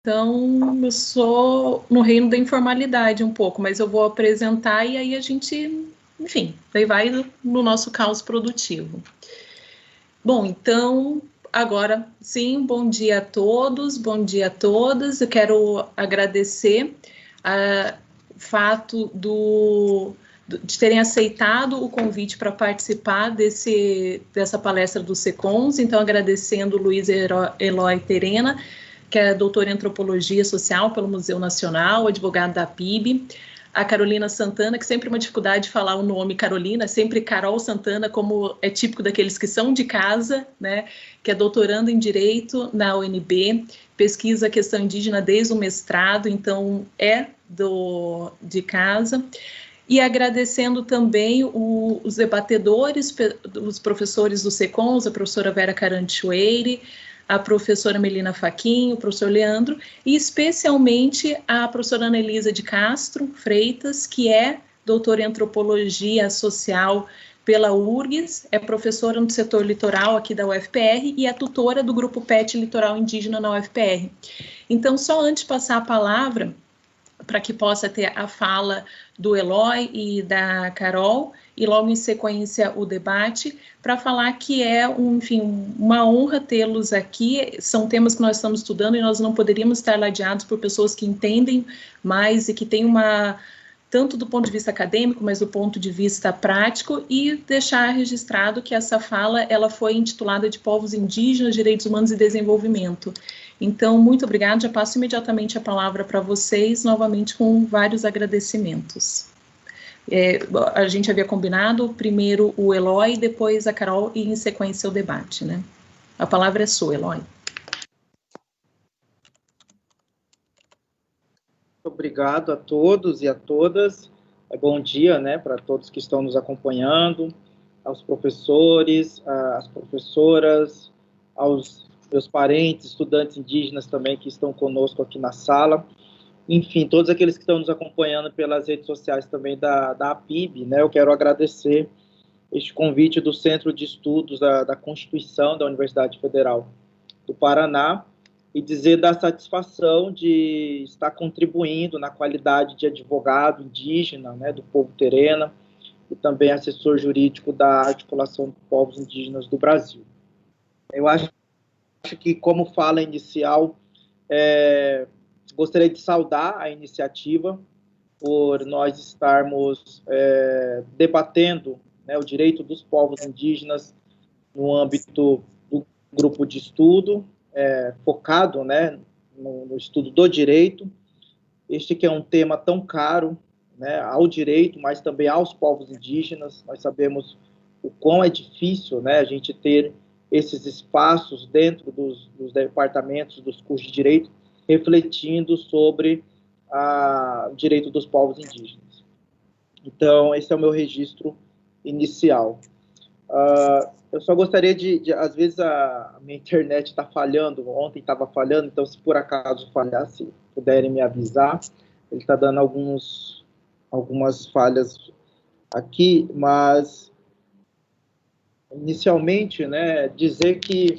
Então, eu sou no reino da informalidade um pouco, mas eu vou apresentar e aí a gente, enfim, daí vai no nosso caos produtivo. Bom, então, agora sim, bom dia a todos, bom dia a todas. Eu quero agradecer o fato de terem aceitado o convite para participar dessa palestra do SECONS, então agradecendo Luiz Eloy Terena, que é doutora em Antropologia Social pelo Museu Nacional, advogado da PIB, a Carolina Santana, que sempre é uma dificuldade de falar o nome Carolina, sempre Carol Santana, como é típico daqueles que são de casa, né, que é doutorando em Direito na UNB, pesquisa a questão indígena desde o mestrado, então é de casa. E agradecendo também os debatedores, os professores do SECONS, a professora Vera Caranchoeire, a professora Melina Fachin, o professor Leandro, e especialmente a professora Anelisa de Castro Freitas, que é doutora em Antropologia Social pela URGS, é professora no setor litoral aqui da UFPR e é tutora do Grupo PET Litoral Indígena na UFPR. Então, só antes de passar a palavra, para que possa ter a fala do Eloy e da Carol, e logo em sequência o debate, para falar que é, enfim, uma honra tê-los aqui. São temas que nós estamos estudando e nós não poderíamos estar ladeados por pessoas que entendem mais e que têm tanto do ponto de vista acadêmico, mas do ponto de vista prático, e deixar registrado que essa fala ela foi intitulada de Povos Indígenas, Direitos Humanos e Desenvolvimento. Então, muito obrigada, já passo imediatamente a palavra para vocês, novamente com vários agradecimentos. A gente havia combinado primeiro o Eloy, depois a Carol e em sequência o debate, né? A palavra é sua, Eloy. Obrigado a todos e a todas. Bom dia, né, para todos que estão nos acompanhando, aos professores, às professoras, aos meus parentes, estudantes indígenas também que estão conosco aqui na sala. Enfim, todos aqueles que estão nos acompanhando pelas redes sociais também da APIB, né, eu quero agradecer este convite do Centro de Estudos da Constituição da Universidade Federal do Paraná, e dizer da satisfação de estar contribuindo na qualidade de advogado indígena, né, do povo Terena, e também assessor jurídico da Articulação de Povos Indígenas do Brasil. Eu acho que, como fala inicial, gostaria de saudar a iniciativa por nós estarmos debatendo, né, o direito dos povos indígenas no âmbito do grupo de estudo, focado, né, no estudo do direito, este que é um tema tão caro, né, ao direito, mas também aos povos indígenas. Nós sabemos o quão é difícil, né, a gente ter esses espaços dentro dos departamentos dos cursos de direito, refletindo sobre o direito dos povos indígenas. Então, esse é o meu registro inicial. Eu só gostaria às vezes a minha internet está falhando, ontem estava falhando, então se por acaso falhar, se puderem me avisar, ele está dando algumas falhas aqui, mas inicialmente, né, dizer que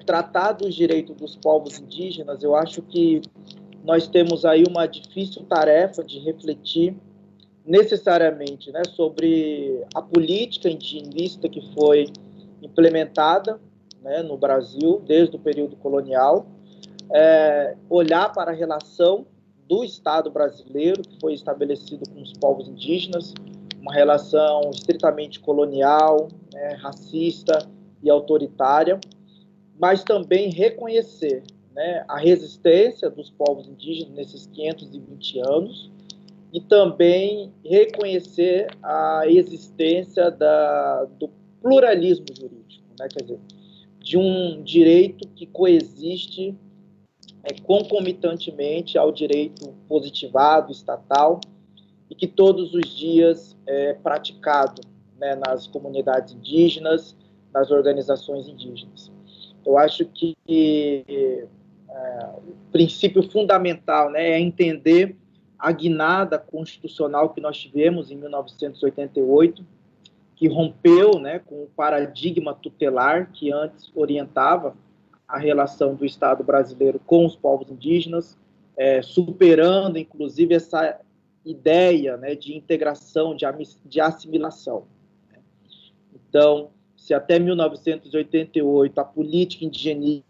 tratar dos direitos dos povos indígenas, eu acho que nós temos aí uma difícil tarefa de refletir necessariamente, né, sobre a política indigenista que foi implementada, né, no Brasil desde o período colonial, olhar para a relação do Estado brasileiro que foi estabelecido com os povos indígenas, uma relação estritamente colonial, né, racista e autoritária, mas também reconhecer, né, a resistência dos povos indígenas nesses 520 anos, e também reconhecer a existência do pluralismo jurídico, né? Quer dizer, de um direito que coexiste concomitantemente ao direito positivado, estatal, e que todos os dias é praticado, né, nas comunidades indígenas, nas organizações indígenas. Eu acho que o princípio fundamental, né, é entender a guinada constitucional que nós tivemos em 1988, que rompeu, né, com o paradigma tutelar que antes orientava a relação do Estado brasileiro com os povos indígenas, superando, inclusive, essa ideia, né, de integração, de assimilação. Então, se até 1988 a política indigenista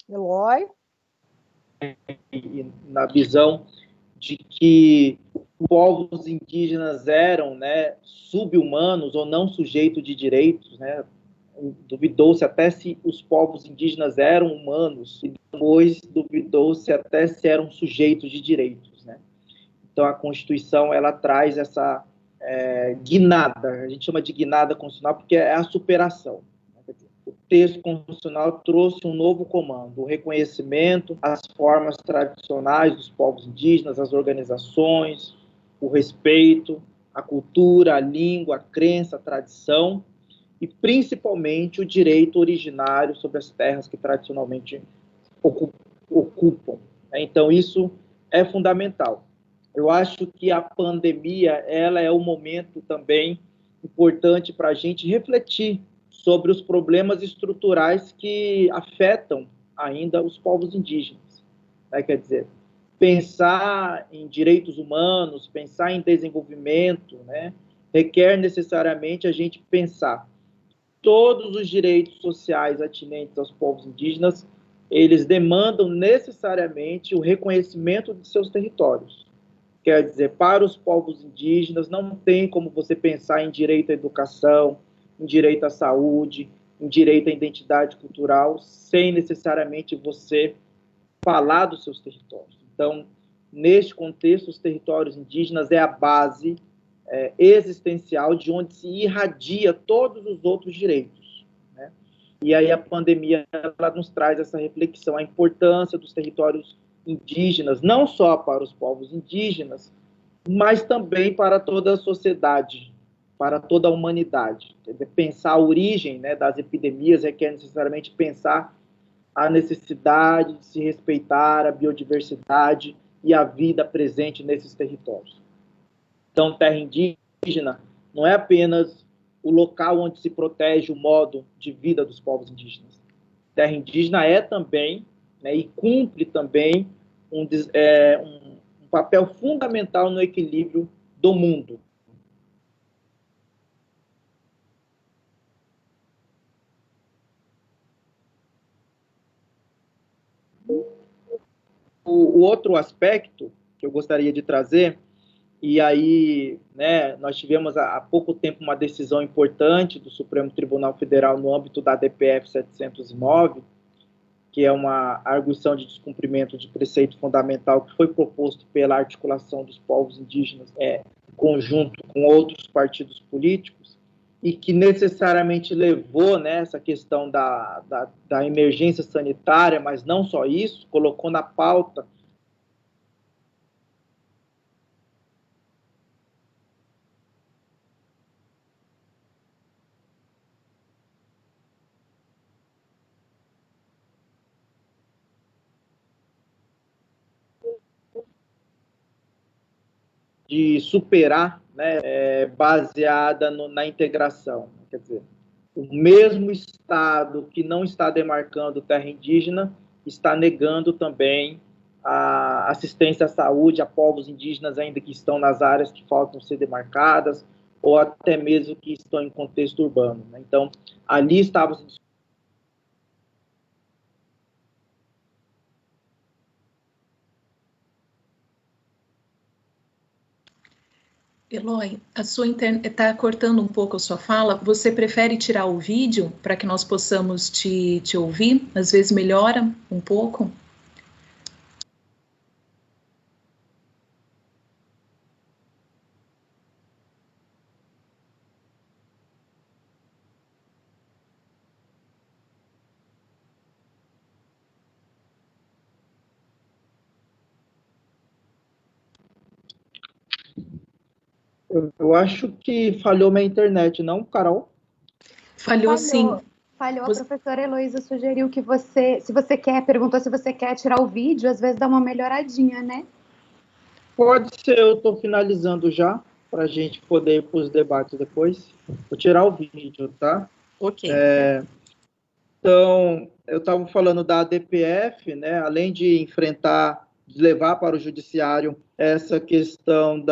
Eloy? na visão de que os povos indígenas eram, né, sub-humanos ou não sujeitos de direitos, né? Duvidou-se até se os povos indígenas eram humanos e depois duvidou-se até se eram sujeitos de direitos, né? Então a Constituição ela traz essa guinada, a gente chama de guinada constitucional porque é a superação. O texto constitucional trouxe um novo comando, o reconhecimento às formas tradicionais dos povos indígenas, às organizações, o respeito à cultura, à língua, à crença, à tradição e, principalmente, o direito originário sobre as terras que tradicionalmente ocupam. Então, isso é fundamental. Eu acho que a pandemia ela é um momento também importante para a gente refletir sobre os problemas estruturais que afetam ainda os povos indígenas. Né? Quer dizer, pensar em direitos humanos, pensar em desenvolvimento, né, requer necessariamente a gente pensar todos os direitos sociais atinentes aos povos indígenas, eles demandam necessariamente o reconhecimento de seus territórios. Quer dizer, para os povos indígenas, não tem como você pensar em direito à educação, em direito à saúde, em direito à identidade cultural, sem necessariamente você falar dos seus territórios. Então, neste contexto, os territórios indígenas é a base existencial de onde se irradia todos os outros direitos. Né? E aí a pandemia ela nos traz essa reflexão, a importância dos territórios indígenas, não só para os povos indígenas, mas também para toda a sociedade, para toda a humanidade. Quer dizer, pensar a origem, né, das epidemias requer necessariamente pensar a necessidade de se respeitar a biodiversidade e a vida presente nesses territórios. Então, terra indígena não é apenas o local onde se protege o modo de vida dos povos indígenas. Terra indígena é também, né, e cumpre também um papel fundamental no equilíbrio do mundo. O outro aspecto que eu gostaria de trazer, e aí, né, nós tivemos há pouco tempo uma decisão importante do Supremo Tribunal Federal no âmbito da DPF 709, que é uma arguição de descumprimento de preceito fundamental que foi proposto pela articulação dos povos indígenas em conjunto com outros partidos políticos, e que necessariamente levou, né, essa questão da emergência sanitária, mas não só isso, colocou na pauta de superar, né, baseada na integração. Quer dizer, o mesmo Estado que não está demarcando terra indígena está negando também a assistência à saúde a povos indígenas ainda que estão nas áreas que faltam ser demarcadas ou até mesmo que estão em contexto urbano. Né? Então, ali estava se Eloy, a sua internet está cortando um pouco a sua fala. Você prefere tirar o vídeo para que nós possamos te ouvir? Às vezes melhora um pouco? Eu acho que falhou minha internet, não, Carol? Falhou sim. Falhou, a professora Heloísa sugeriu que perguntou se você quer tirar o vídeo, às vezes dá uma melhoradinha, né? Pode ser, eu estou finalizando já, para a gente poder ir para os debates depois. Vou tirar o vídeo, tá? Ok. Então, eu estava falando da ADPF, né? Além de enfrentar, de levar para o judiciário essa questão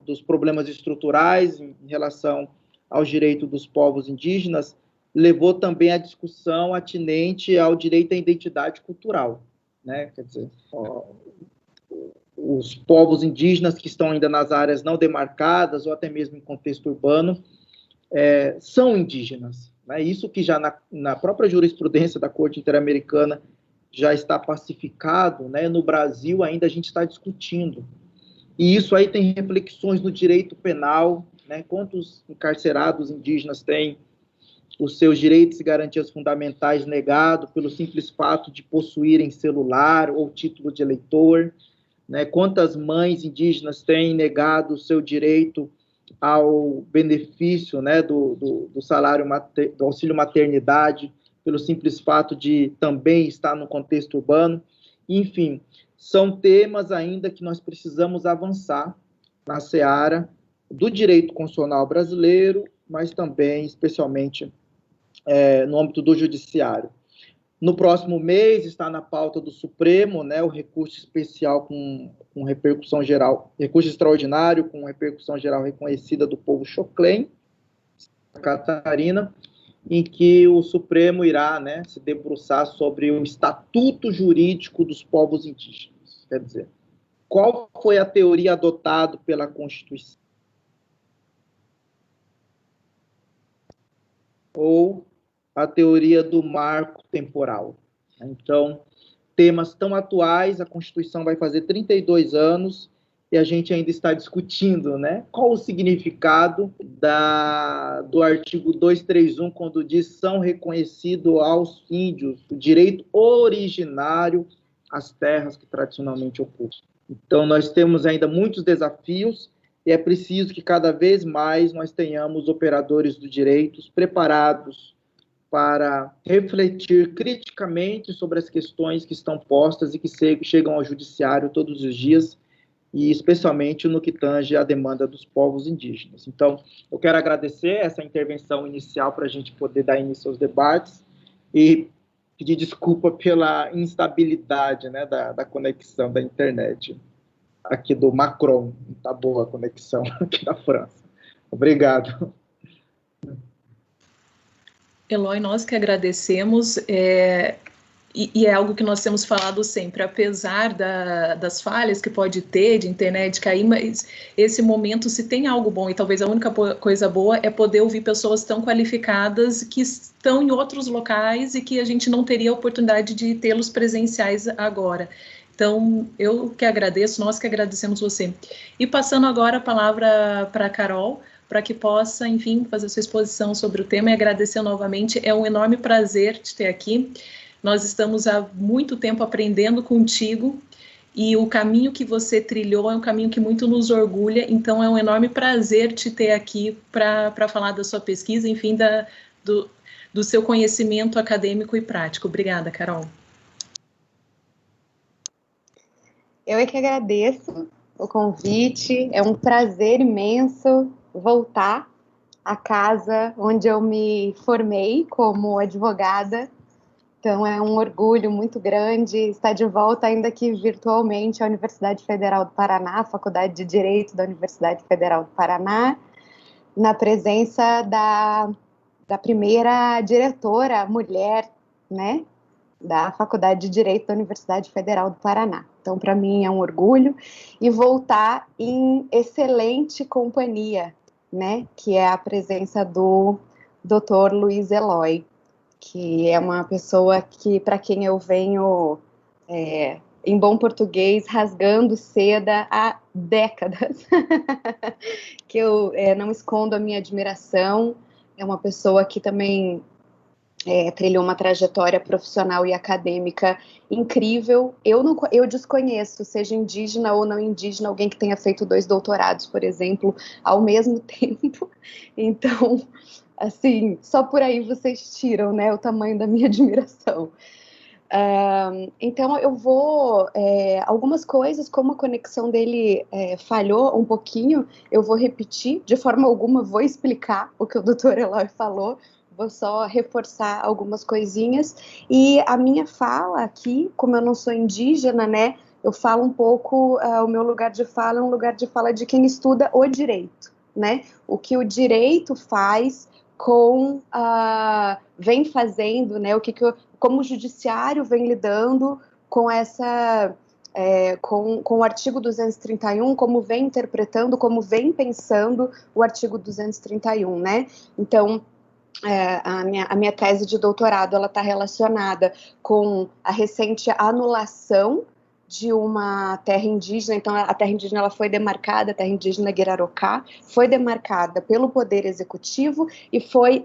dos problemas estruturais em relação ao direito dos povos indígenas, levou também a discussão atinente ao direito à identidade cultural, né? Quer dizer, os povos indígenas que estão ainda nas áreas não demarcadas ou até mesmo em contexto urbano são indígenas. Né? Isso que já na própria jurisprudência da Corte Interamericana já está pacificado, né? No Brasil ainda a gente está discutindo. E isso aí tem reflexões no direito penal, né? Quantos encarcerados indígenas têm os seus direitos e garantias fundamentais negados pelo simples fato de possuírem celular ou título de eleitor, né? Quantas mães indígenas têm negado o seu direito ao benefício, né, do salário, do auxílio maternidade, pelo simples fato de também estar no contexto urbano. Enfim, são temas ainda que nós precisamos avançar na seara do direito constitucional brasileiro, mas também, especialmente, no âmbito do judiciário. No próximo mês está na pauta do Supremo, né, o recurso especial com repercussão geral, recurso extraordinário com repercussão geral reconhecida do povo Xoclen, Catarina, em que o Supremo irá, né, se debruçar sobre o estatuto jurídico dos povos indígenas. Quer dizer, qual foi a teoria adotada pela Constituição? Ou a teoria do marco temporal. Então, temas tão atuais, a Constituição vai fazer 32 anos e a gente ainda está discutindo, né? Qual o significado do artigo 231, quando diz são reconhecidos aos índios o direito originário às terras que tradicionalmente ocupam. Então, nós temos ainda muitos desafios e é preciso que cada vez mais nós tenhamos operadores do direito preparados para refletir criticamente sobre as questões que estão postas e que chegam ao judiciário todos os dias, e especialmente no que tange à demanda dos povos indígenas. Então, eu quero agradecer essa intervenção inicial para a gente poder dar início aos debates e pedir desculpa pela instabilidade, né, da conexão da internet aqui do Macron. Está boa a conexão aqui na França. Obrigado. Eloy, nós que agradecemos, e é algo que nós temos falado sempre, apesar das falhas que pode ter de internet cair, mas esse momento, se tem algo bom, e talvez a única coisa boa é poder ouvir pessoas tão qualificadas que estão em outros locais e que a gente não teria a oportunidade de tê-los presenciais agora. Então, eu que agradeço, nós que agradecemos você. E passando agora a palavra para a Carol, para que possa, enfim, fazer sua exposição sobre o tema e agradecer novamente. É um enorme prazer te ter aqui. Nós estamos há muito tempo aprendendo contigo e o caminho que você trilhou é um caminho que muito nos orgulha, então é um enorme prazer te ter aqui para falar da sua pesquisa, enfim, do seu conhecimento acadêmico e prático. Obrigada, Carol. Eu é que agradeço o convite, é um prazer imenso voltar à casa onde eu me formei como advogada, então é um orgulho muito grande estar de volta, ainda que virtualmente, à Universidade Federal do Paraná, Faculdade de Direito da Universidade Federal do Paraná, na presença da primeira diretora mulher, né, da Faculdade de Direito da Universidade Federal do Paraná. Então, para mim é um orgulho, e voltar em excelente companhia, né, que é a presença do Dr. Luiz Eloy, que é uma pessoa que, para quem eu venho, em bom português, rasgando seda há décadas, que eu não escondo a minha admiração. É uma pessoa que também trilhou uma trajetória profissional e acadêmica incrível. Eu desconheço, seja indígena ou não indígena, alguém que tenha feito 2 doutorados, por exemplo, ao mesmo tempo. Então, Assim, só por aí vocês tiram, né, o tamanho da minha admiração. Então eu vou, algumas coisas, como a conexão dele falhou um pouquinho, eu vou repetir, de forma alguma vou explicar o que o Dr. Eloy falou, vou só reforçar algumas coisinhas, e a minha fala aqui, como eu não sou indígena, né, eu falo um pouco, o meu lugar de fala é um lugar de fala de quem estuda o direito, né, o que o direito faz vem fazendo, né, como o judiciário vem lidando com essa, com o artigo 231, como vem interpretando, como vem pensando o artigo 231, né? Então, a minha tese de doutorado, ela está relacionada com a recente anulação de uma terra indígena. Então a terra indígena ela foi demarcada, a terra indígena Guirarocá foi demarcada pelo Poder Executivo e foi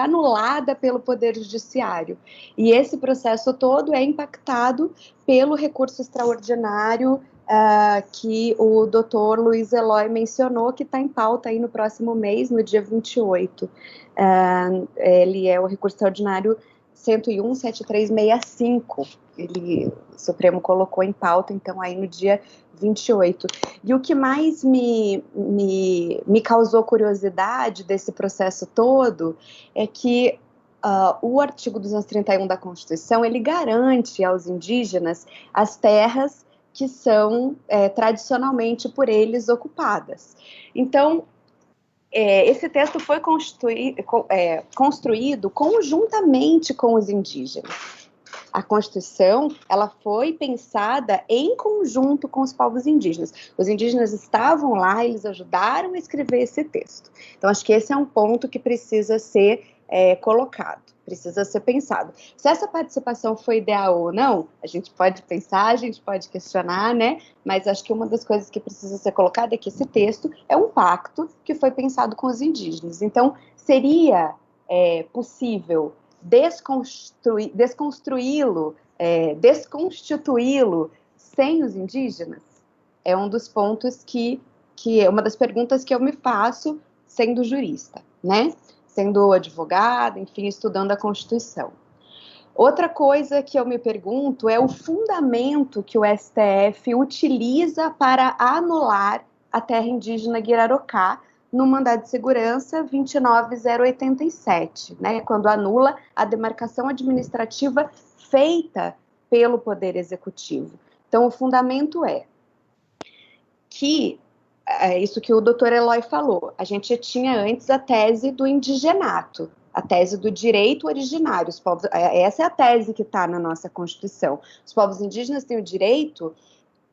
anulada pelo Poder Judiciário. E esse processo todo é impactado pelo recurso extraordinário que o doutor Luiz Eloy mencionou, que está em pauta aí no próximo mês, no dia 28. Ele é o recurso extraordinário 101.7365, o Supremo colocou em pauta, então, aí no dia 28. E o que mais me causou curiosidade desse processo todo é que o artigo 231 da Constituição, ele garante aos indígenas as terras que são tradicionalmente por eles ocupadas. Então, esse texto foi construído conjuntamente com os indígenas. A Constituição, ela foi pensada em conjunto com os povos indígenas. Os indígenas estavam lá, eles ajudaram a escrever esse texto. Então, acho que esse é um ponto que precisa ser colocado, precisa ser pensado. Se essa participação foi ideal ou não, a gente pode pensar, a gente pode questionar, né? Mas acho que uma das coisas que precisa ser colocada é que esse texto é um pacto que foi pensado com os indígenas. Então, seria possível desconstruí-lo, desconstituí-lo sem os indígenas? É um dos pontos que é uma das perguntas que eu me faço sendo jurista, né? Sendo advogada, enfim, estudando a Constituição. Outra coisa que eu me pergunto é o fundamento que o STF utiliza para anular a terra indígena Guirarocá no mandado de segurança 29087, né, quando anula a demarcação administrativa feita pelo Poder Executivo. Então, o fundamento é que isso que o doutor Eloy falou, a gente tinha antes a tese do indigenato, a tese do direito originário. Essa é a tese que está na nossa Constituição. Os povos indígenas têm o direito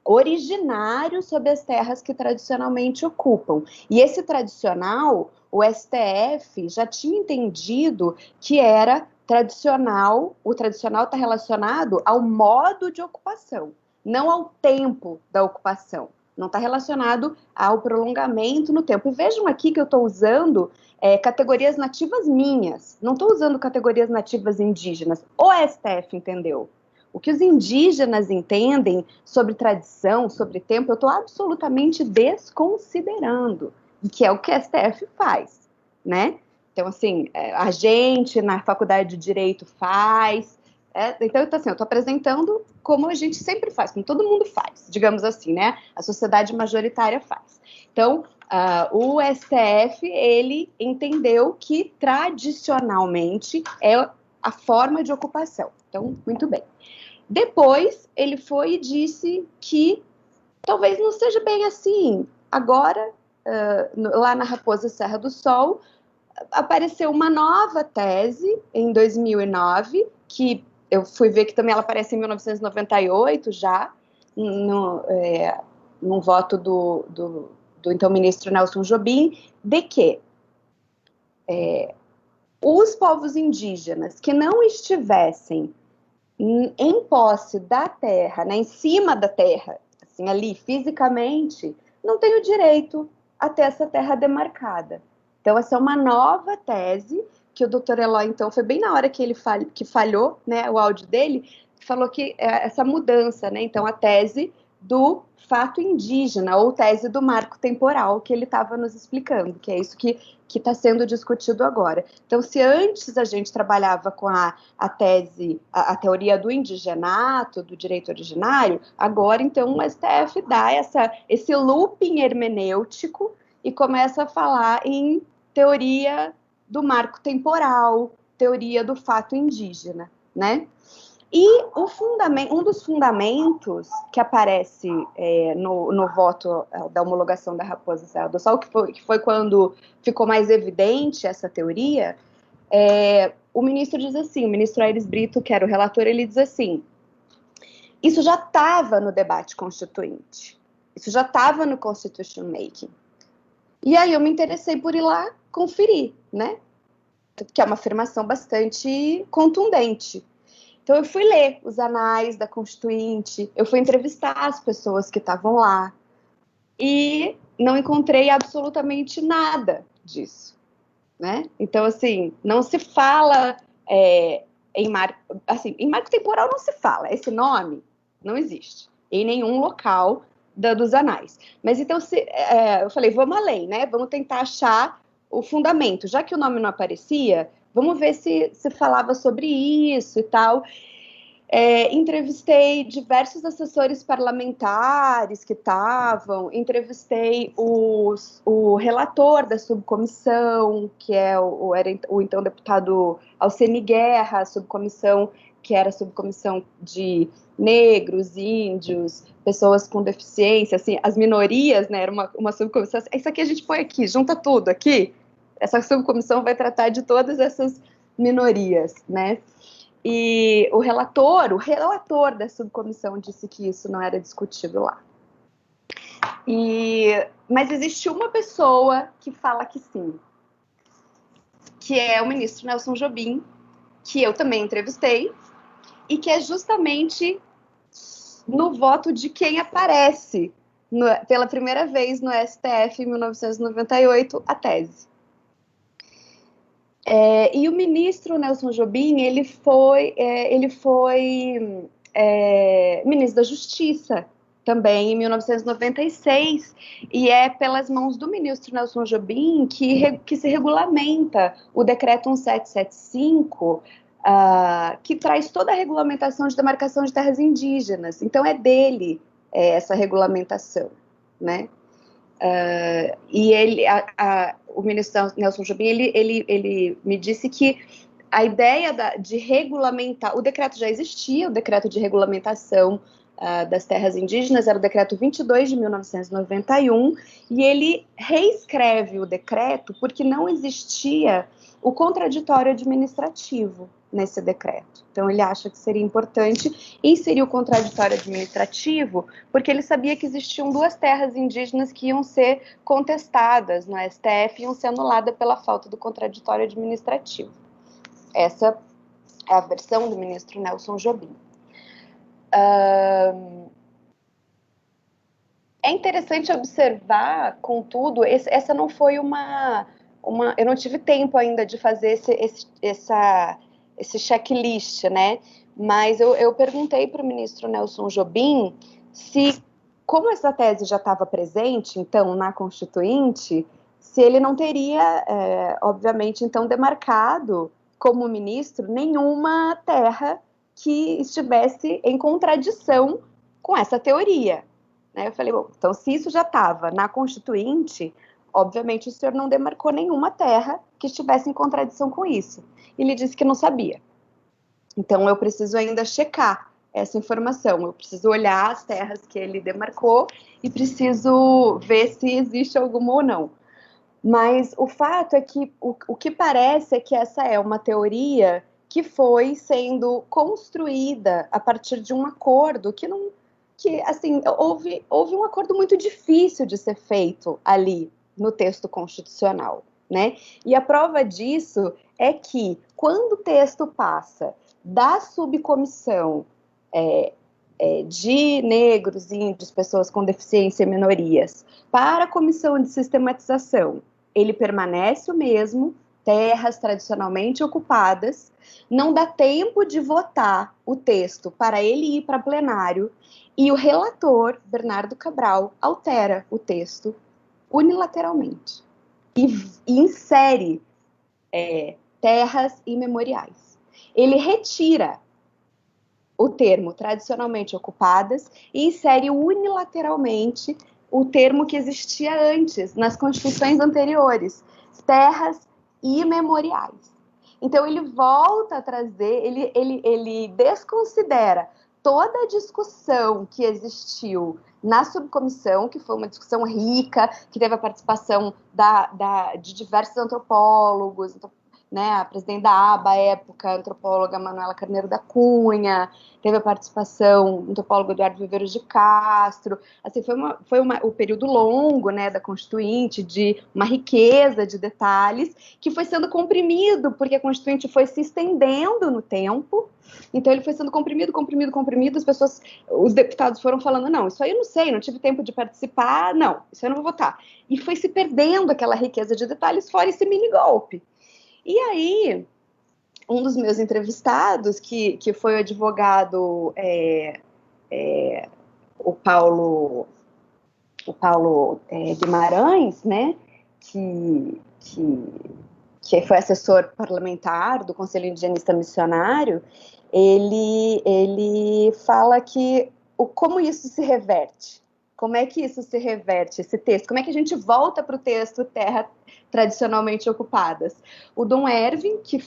originário sobre as terras que tradicionalmente ocupam. E esse tradicional, o STF já tinha entendido que era tradicional, o tradicional está relacionado ao modo de ocupação, não ao tempo da ocupação. Não está relacionado ao prolongamento no tempo. E vejam aqui que eu estou usando categorias nativas minhas, não estou usando categorias nativas indígenas. O STF entendeu. O que os indígenas entendem sobre tradição, sobre tempo, eu estou absolutamente desconsiderando, que é o que o STF faz, né? Então, assim, a gente na faculdade de Direito faz. Então, assim, eu estou apresentando como a gente sempre faz, como todo mundo faz, digamos assim, né? A sociedade majoritária faz. Então, o STF, ele entendeu que tradicionalmente é a forma de ocupação. Então, muito bem. Depois, ele foi e disse que talvez não seja bem assim. Agora, lá na Raposa Serra do Sol, apareceu uma nova tese em 2009, que eu fui ver que também ela aparece em 1998 já, num voto do então ministro Nelson Jobim, de que os povos indígenas que não estivessem em posse da terra, né, em cima da terra, assim, ali fisicamente, não têm o direito a ter essa terra demarcada. Então, essa é uma nova tese que o Dr. Eloy, então, foi bem na hora que ele falhou, né, o áudio dele, falou que essa mudança, né, então a tese do fato indígena, ou tese do marco temporal, que ele estava nos explicando, que é isso que está sendo discutido agora. Então, se antes a gente trabalhava com a tese, a teoria do indigenato, do direito originário, agora, então, o STF dá esse looping hermenêutico e começa a falar em teoria do marco temporal, teoria do fato indígena, né? E um dos fundamentos que aparece no voto da homologação da Raposa Serra do Sol, que foi quando ficou mais evidente essa teoria, o ministro diz assim, o ministro Aires Brito, que era o relator, ele diz assim, isso já estava no debate constituinte, isso já estava no Constitution Making. E aí eu me interessei por ir lá conferir, né? Que é uma afirmação bastante contundente. Então, eu fui ler os anais da Constituinte, eu fui entrevistar as pessoas que estavam lá e não encontrei absolutamente nada disso, né? Então, assim, não se fala em marco temporal não se fala, esse nome não existe em nenhum local dos anais. Mas, então, eu falei, vamos além, né? Vamos tentar achar o fundamento. Já que o nome não aparecia, vamos ver se falava sobre isso e tal. Entrevistei diversos assessores parlamentares que estavam, entrevistei o relator da subcomissão, que era o então deputado Alcene Guerra, a subcomissão que era a subcomissão de negros, índios, pessoas com deficiência, assim, as minorias, né, era uma subcomissão, isso aqui a gente põe aqui, junta tudo aqui, essa subcomissão vai tratar de todas essas minorias, né, e o relator da subcomissão disse que isso não era discutido lá. Mas existe uma pessoa que fala que sim, que é o ministro Nelson Jobim, que eu também entrevistei, e que é justamente no voto de quem aparece pela primeira vez no STF em 1998, a tese. E o ministro Nelson Jobim, ele foi ministro da Justiça também em 1996, e é pelas mãos do ministro Nelson Jobim que se regulamenta o decreto 1775, que traz toda a regulamentação de demarcação de terras indígenas. Então, é dele essa regulamentação, né? E o ministro Nelson Jobim, ele me disse que a ideia de regulamentar, o decreto já existia, o decreto de regulamentação das terras indígenas era o decreto 22 de 1991, e ele reescreve o decreto porque não existia o contraditório administrativo nesse decreto. Então, ele acha que seria importante inserir o contraditório administrativo, porque ele sabia que existiam duas terras indígenas que iam ser contestadas no STF e iam ser anuladas pela falta do contraditório administrativo. Essa é a versão do ministro Nelson Jobim. É interessante observar, contudo, essa não foi eu não tive tempo ainda de fazer esse checklist, né? Mas eu perguntei para o ministro Nelson Jobim se, como essa tese já estava presente, então, na Constituinte, se ele não teria, obviamente, então, demarcado, como ministro, nenhuma terra que estivesse em contradição com essa teoria. Né? Eu falei, bom, então, se isso já estava na Constituinte, obviamente o senhor não demarcou nenhuma terra que estivesse em contradição com isso. E ele disse que não sabia. Então, eu preciso ainda checar essa informação. Eu preciso olhar as terras que ele demarcou e preciso ver se existe alguma ou não. Mas o fato é que o que parece é que essa é uma teoria que foi sendo construída a partir de um acordo houve um acordo muito difícil de ser feito ali no texto constitucional, né? E a prova disso é que quando o texto passa da subcomissão de negros, índios, pessoas com deficiência e minorias para a comissão de sistematização, ele permanece o mesmo, terras tradicionalmente ocupadas, não dá tempo de votar o texto para ele ir para plenário, e o relator, Bernardo Cabral, altera o texto unilateralmente e insere terras imemoriais. Ele retira o termo tradicionalmente ocupadas e insere unilateralmente o termo que existia antes, nas constituições anteriores, terras imemoriais. Então, ele volta a trazer, ele desconsidera toda a discussão que existiu na subcomissão, que foi uma discussão rica, que teve a participação de diversos antropólogos, né, a presidente da ABA, à época, a antropóloga Manuela Carneiro da Cunha, teve a participação do antropólogo Eduardo Viveiros de Castro. Assim, foi o período longo, né, da Constituinte, de uma riqueza de detalhes, que foi sendo comprimido, porque a Constituinte foi se estendendo no tempo. Então, ele foi sendo comprimido, as pessoas, os deputados foram falando, não, isso aí eu não sei, não tive tempo de participar, não, isso aí eu não vou votar. E foi se perdendo aquela riqueza de detalhes, fora esse mini-golpe. E aí, um dos meus entrevistados, que foi o advogado o Paulo Guimarães, né, que foi assessor parlamentar do Conselho Indigenista Missionário, ele fala que como isso se reverte. Como é que isso se reverte, esse texto? Como é que a gente volta para o texto terra tradicionalmente ocupadas? O Dom Ervin, que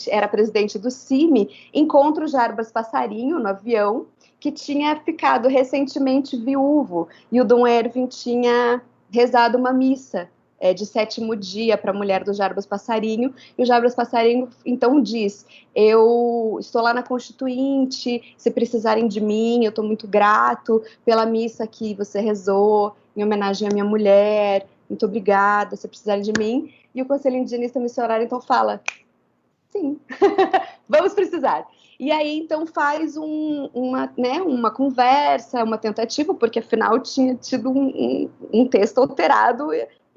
era presidente do CIMI, encontra o Jarbas Passarinho no avião, que tinha ficado recentemente viúvo, e o Dom Ervin tinha rezado uma missa de 7º dia para a mulher do Jarbas Passarinho, e o Jarbas Passarinho então diz: eu estou lá na Constituinte, se precisarem de mim, eu estou muito grato pela missa que você rezou em homenagem à minha mulher, muito obrigada, se precisarem de mim. E o Conselho Indigenista Missionário então fala: sim, vamos precisar. E aí então faz uma conversa, uma tentativa, porque afinal tinha tido um texto alterado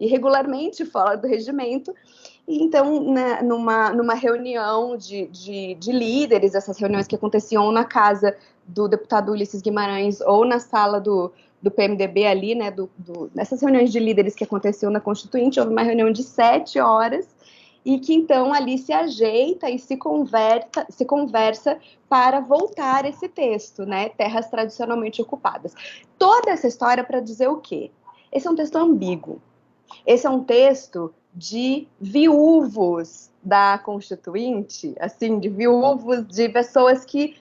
irregularmente fora do regimento. E então, numa reunião de líderes, essas reuniões que aconteciam na casa do deputado Ulisses Guimarães ou na sala do PMDB ali, né, nessas reuniões de líderes que aconteciam na Constituinte, houve uma reunião de 7 horas, e que então ali se ajeita e se conversa para voltar esse texto, né, terras tradicionalmente ocupadas. Toda essa história para dizer o quê? Esse é um texto ambíguo. Esse é um texto de viúvos da Constituinte, assim, de viúvos, de pessoas que...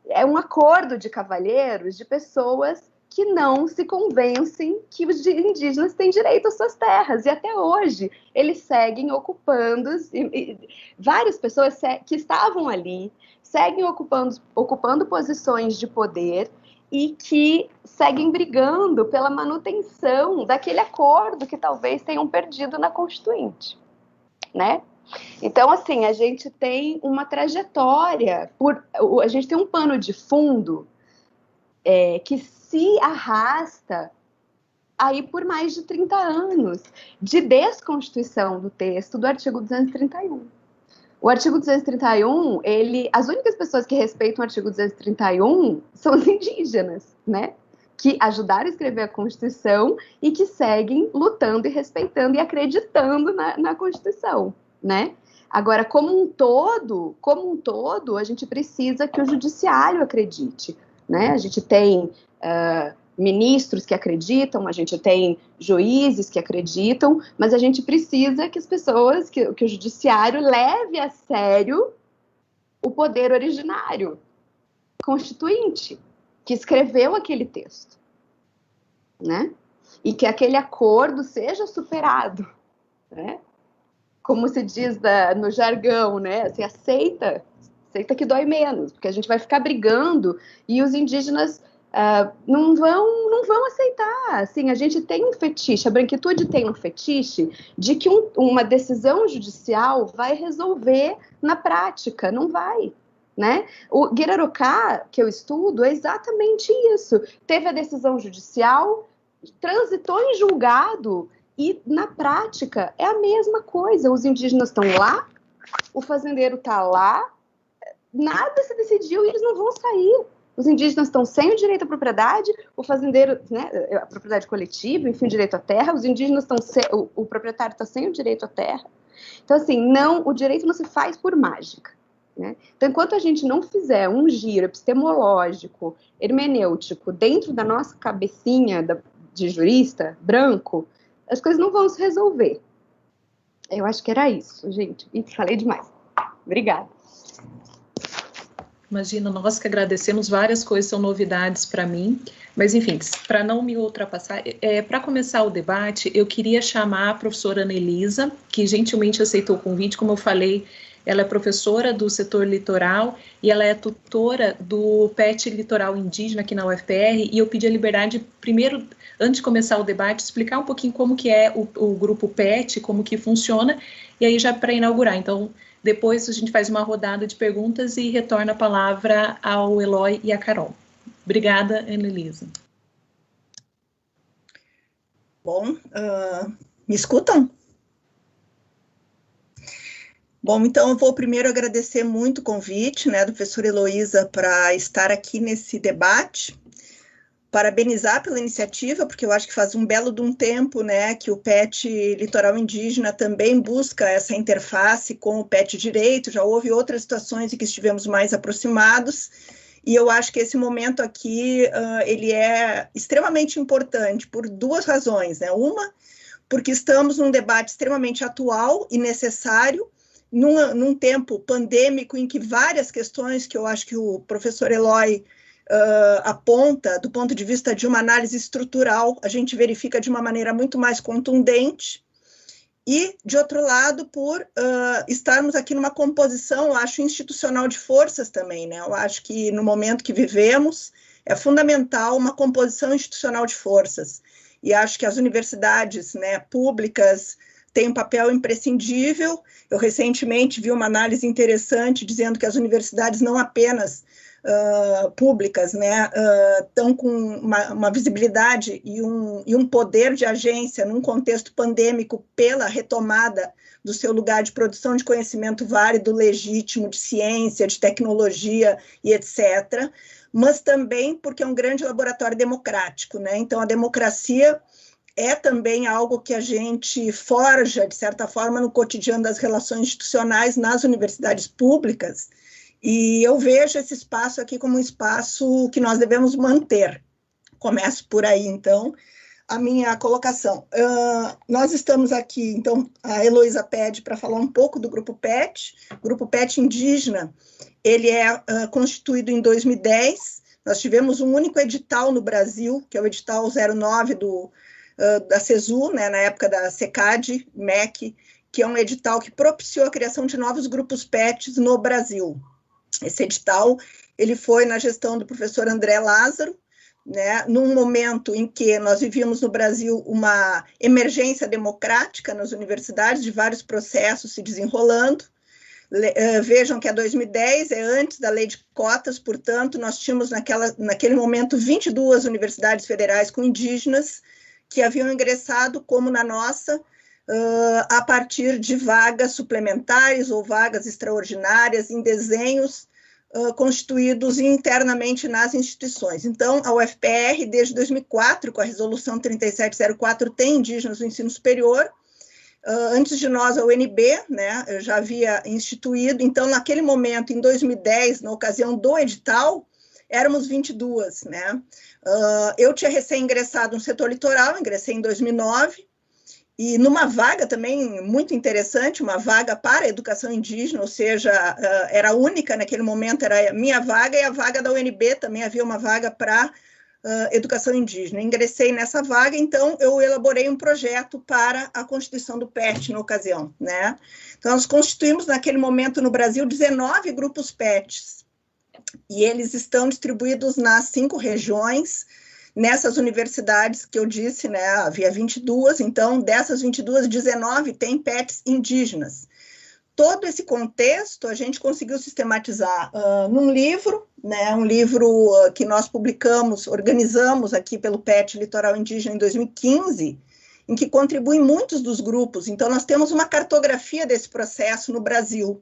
É um acordo de cavalheiros, de pessoas que não se convencem que os indígenas têm direito às suas terras. E até hoje, eles seguem ocupando... várias pessoas que estavam ali seguem ocupando posições de poder e que seguem brigando pela manutenção daquele acordo que talvez tenham perdido na Constituinte, né? Então, assim, a gente tem uma trajetória, a gente tem um pano de fundo que se arrasta aí por mais de 30 anos de desconstituição do texto do artigo 231. O artigo 231, as únicas pessoas que respeitam o artigo 231 são os indígenas, né? Que ajudaram a escrever a Constituição e que seguem lutando e respeitando e acreditando na Constituição, né? Agora, como um todo, a gente precisa que o judiciário acredite, né? A gente tem ministros que acreditam, a gente tem juízes que acreditam, mas a gente precisa que as pessoas, que o judiciário leve a sério o poder originário, constituinte, que escreveu aquele texto, né? E que aquele acordo seja superado, né? Como se diz no jargão, né? Assim, aceita que dói menos, porque a gente vai ficar brigando e os indígenas não vão aceitar. Assim, a gente tem um fetiche, a branquitude tem um fetiche de que uma decisão judicial vai resolver na prática, não vai, né? O Guirarocá, que eu estudo, é exatamente isso. Teve a decisão judicial, transitou em julgado E, na prática, é a mesma coisa. Os indígenas estão lá, o fazendeiro está lá, nada se decidiu e eles não vão sair. Os indígenas estão sem o direito à propriedade, o fazendeiro, né, a propriedade coletiva, enfim, o direito à terra, os indígenas estão sem, o proprietário está sem o direito à terra. Então, assim, não, o direito não se faz por mágica, né? Então, enquanto a gente não fizer um giro epistemológico, hermenêutico, dentro da nossa cabecinha de jurista branco, as coisas não vão se resolver. Eu acho que era isso, gente. E falei demais. Obrigada. Imagina, nós que agradecemos, várias coisas são novidades para mim, mas enfim, para não me ultrapassar, para começar o debate, eu queria chamar a professora Anelisa, que gentilmente aceitou o convite. Como eu falei, ela é professora do setor litoral e ela é tutora do PET Litoral Indígena aqui na UFPR, e eu pedi a liberdade, primeiro, antes de começar o debate, explicar um pouquinho como que é o grupo PET, como que funciona, e aí já para inaugurar. Então, depois a gente faz uma rodada de perguntas e retorna a palavra ao Eloy e à Carol. Obrigada, Anelisa. Bom, me escutam? Bom, então eu vou primeiro agradecer muito o convite, né, do professor Heloísa para estar aqui nesse debate. Parabenizar pela iniciativa, porque eu acho que faz um belo de um tempo, né, que o PET Litoral Indígena também busca essa interface com o PET Direito. Já houve outras situações em que estivemos mais aproximados, e eu acho que esse momento aqui, ele é extremamente importante por duas razões, né? Uma, porque estamos num debate extremamente atual e necessário, num tempo pandêmico em que várias questões que eu acho que o professor Eloy aponta, do ponto de vista de uma análise estrutural, a gente verifica de uma maneira muito mais contundente, e, de outro lado, por estarmos aqui numa composição, eu acho, institucional de forças também, né? Eu acho que, no momento que vivemos, é fundamental uma composição institucional de forças, e acho que as universidades, né, públicas têm um papel imprescindível. Eu recentemente vi uma análise interessante dizendo que as universidades não apenas públicas, né, estão com uma visibilidade e um poder de agência num contexto pandêmico pela retomada do seu lugar de produção de conhecimento válido, legítimo, de ciência, de tecnologia e etc., mas também porque é um grande laboratório democrático, né? Então, a democracia é também algo que a gente forja, de certa forma, no cotidiano das relações institucionais nas universidades públicas. E eu vejo esse espaço aqui como um espaço que nós devemos manter. Começo por aí, então, a minha colocação. Nós estamos aqui, então, a Heloísa pede para falar um pouco do Grupo PET. O Grupo PET Indígena, ele é constituído em 2010. Nós tivemos um único edital no Brasil, que é o edital 09 da CESU, né, na época da SECAD, MEC, que é um edital que propiciou a criação de novos grupos PETs no Brasil. Esse edital, ele foi na gestão do professor André Lázaro, né, num momento em que nós vivíamos no Brasil uma emergência democrática nas universidades, de vários processos se desenrolando. Vejam que a 2010 é antes da lei de cotas, portanto, nós tínhamos naquele momento 22 universidades federais com indígenas que haviam ingressado, como na nossa, a partir de vagas suplementares ou vagas extraordinárias em desenhos constituídos internamente nas instituições. Então, a UFPR, desde 2004, com a resolução 3704, tem indígenas no ensino superior. Antes de nós, a UNB, né, já havia instituído. Então, naquele momento, em 2010, na ocasião do edital, éramos 22, né? Eu tinha recém-ingressado no setor litoral, ingressei em 2009, e numa vaga também muito interessante, uma vaga para a educação indígena, ou seja, era única naquele momento, era a minha vaga e a vaga da UNB, também havia uma vaga para educação indígena. Ingressei nessa vaga, então eu elaborei um projeto para a constituição do PET na ocasião, né? Então, nós constituímos naquele momento no Brasil 19 grupos PETs, e eles estão distribuídos nas 5 regiões. Nessas universidades que eu disse, né, havia 22, então, dessas 22, 19 tem PETs indígenas. Todo esse contexto a gente conseguiu sistematizar num livro, né, um livro que nós publicamos, organizamos aqui pelo PET Litoral Indígena em 2015, em que contribuem muitos dos grupos. Então, nós temos uma cartografia desse processo no Brasil.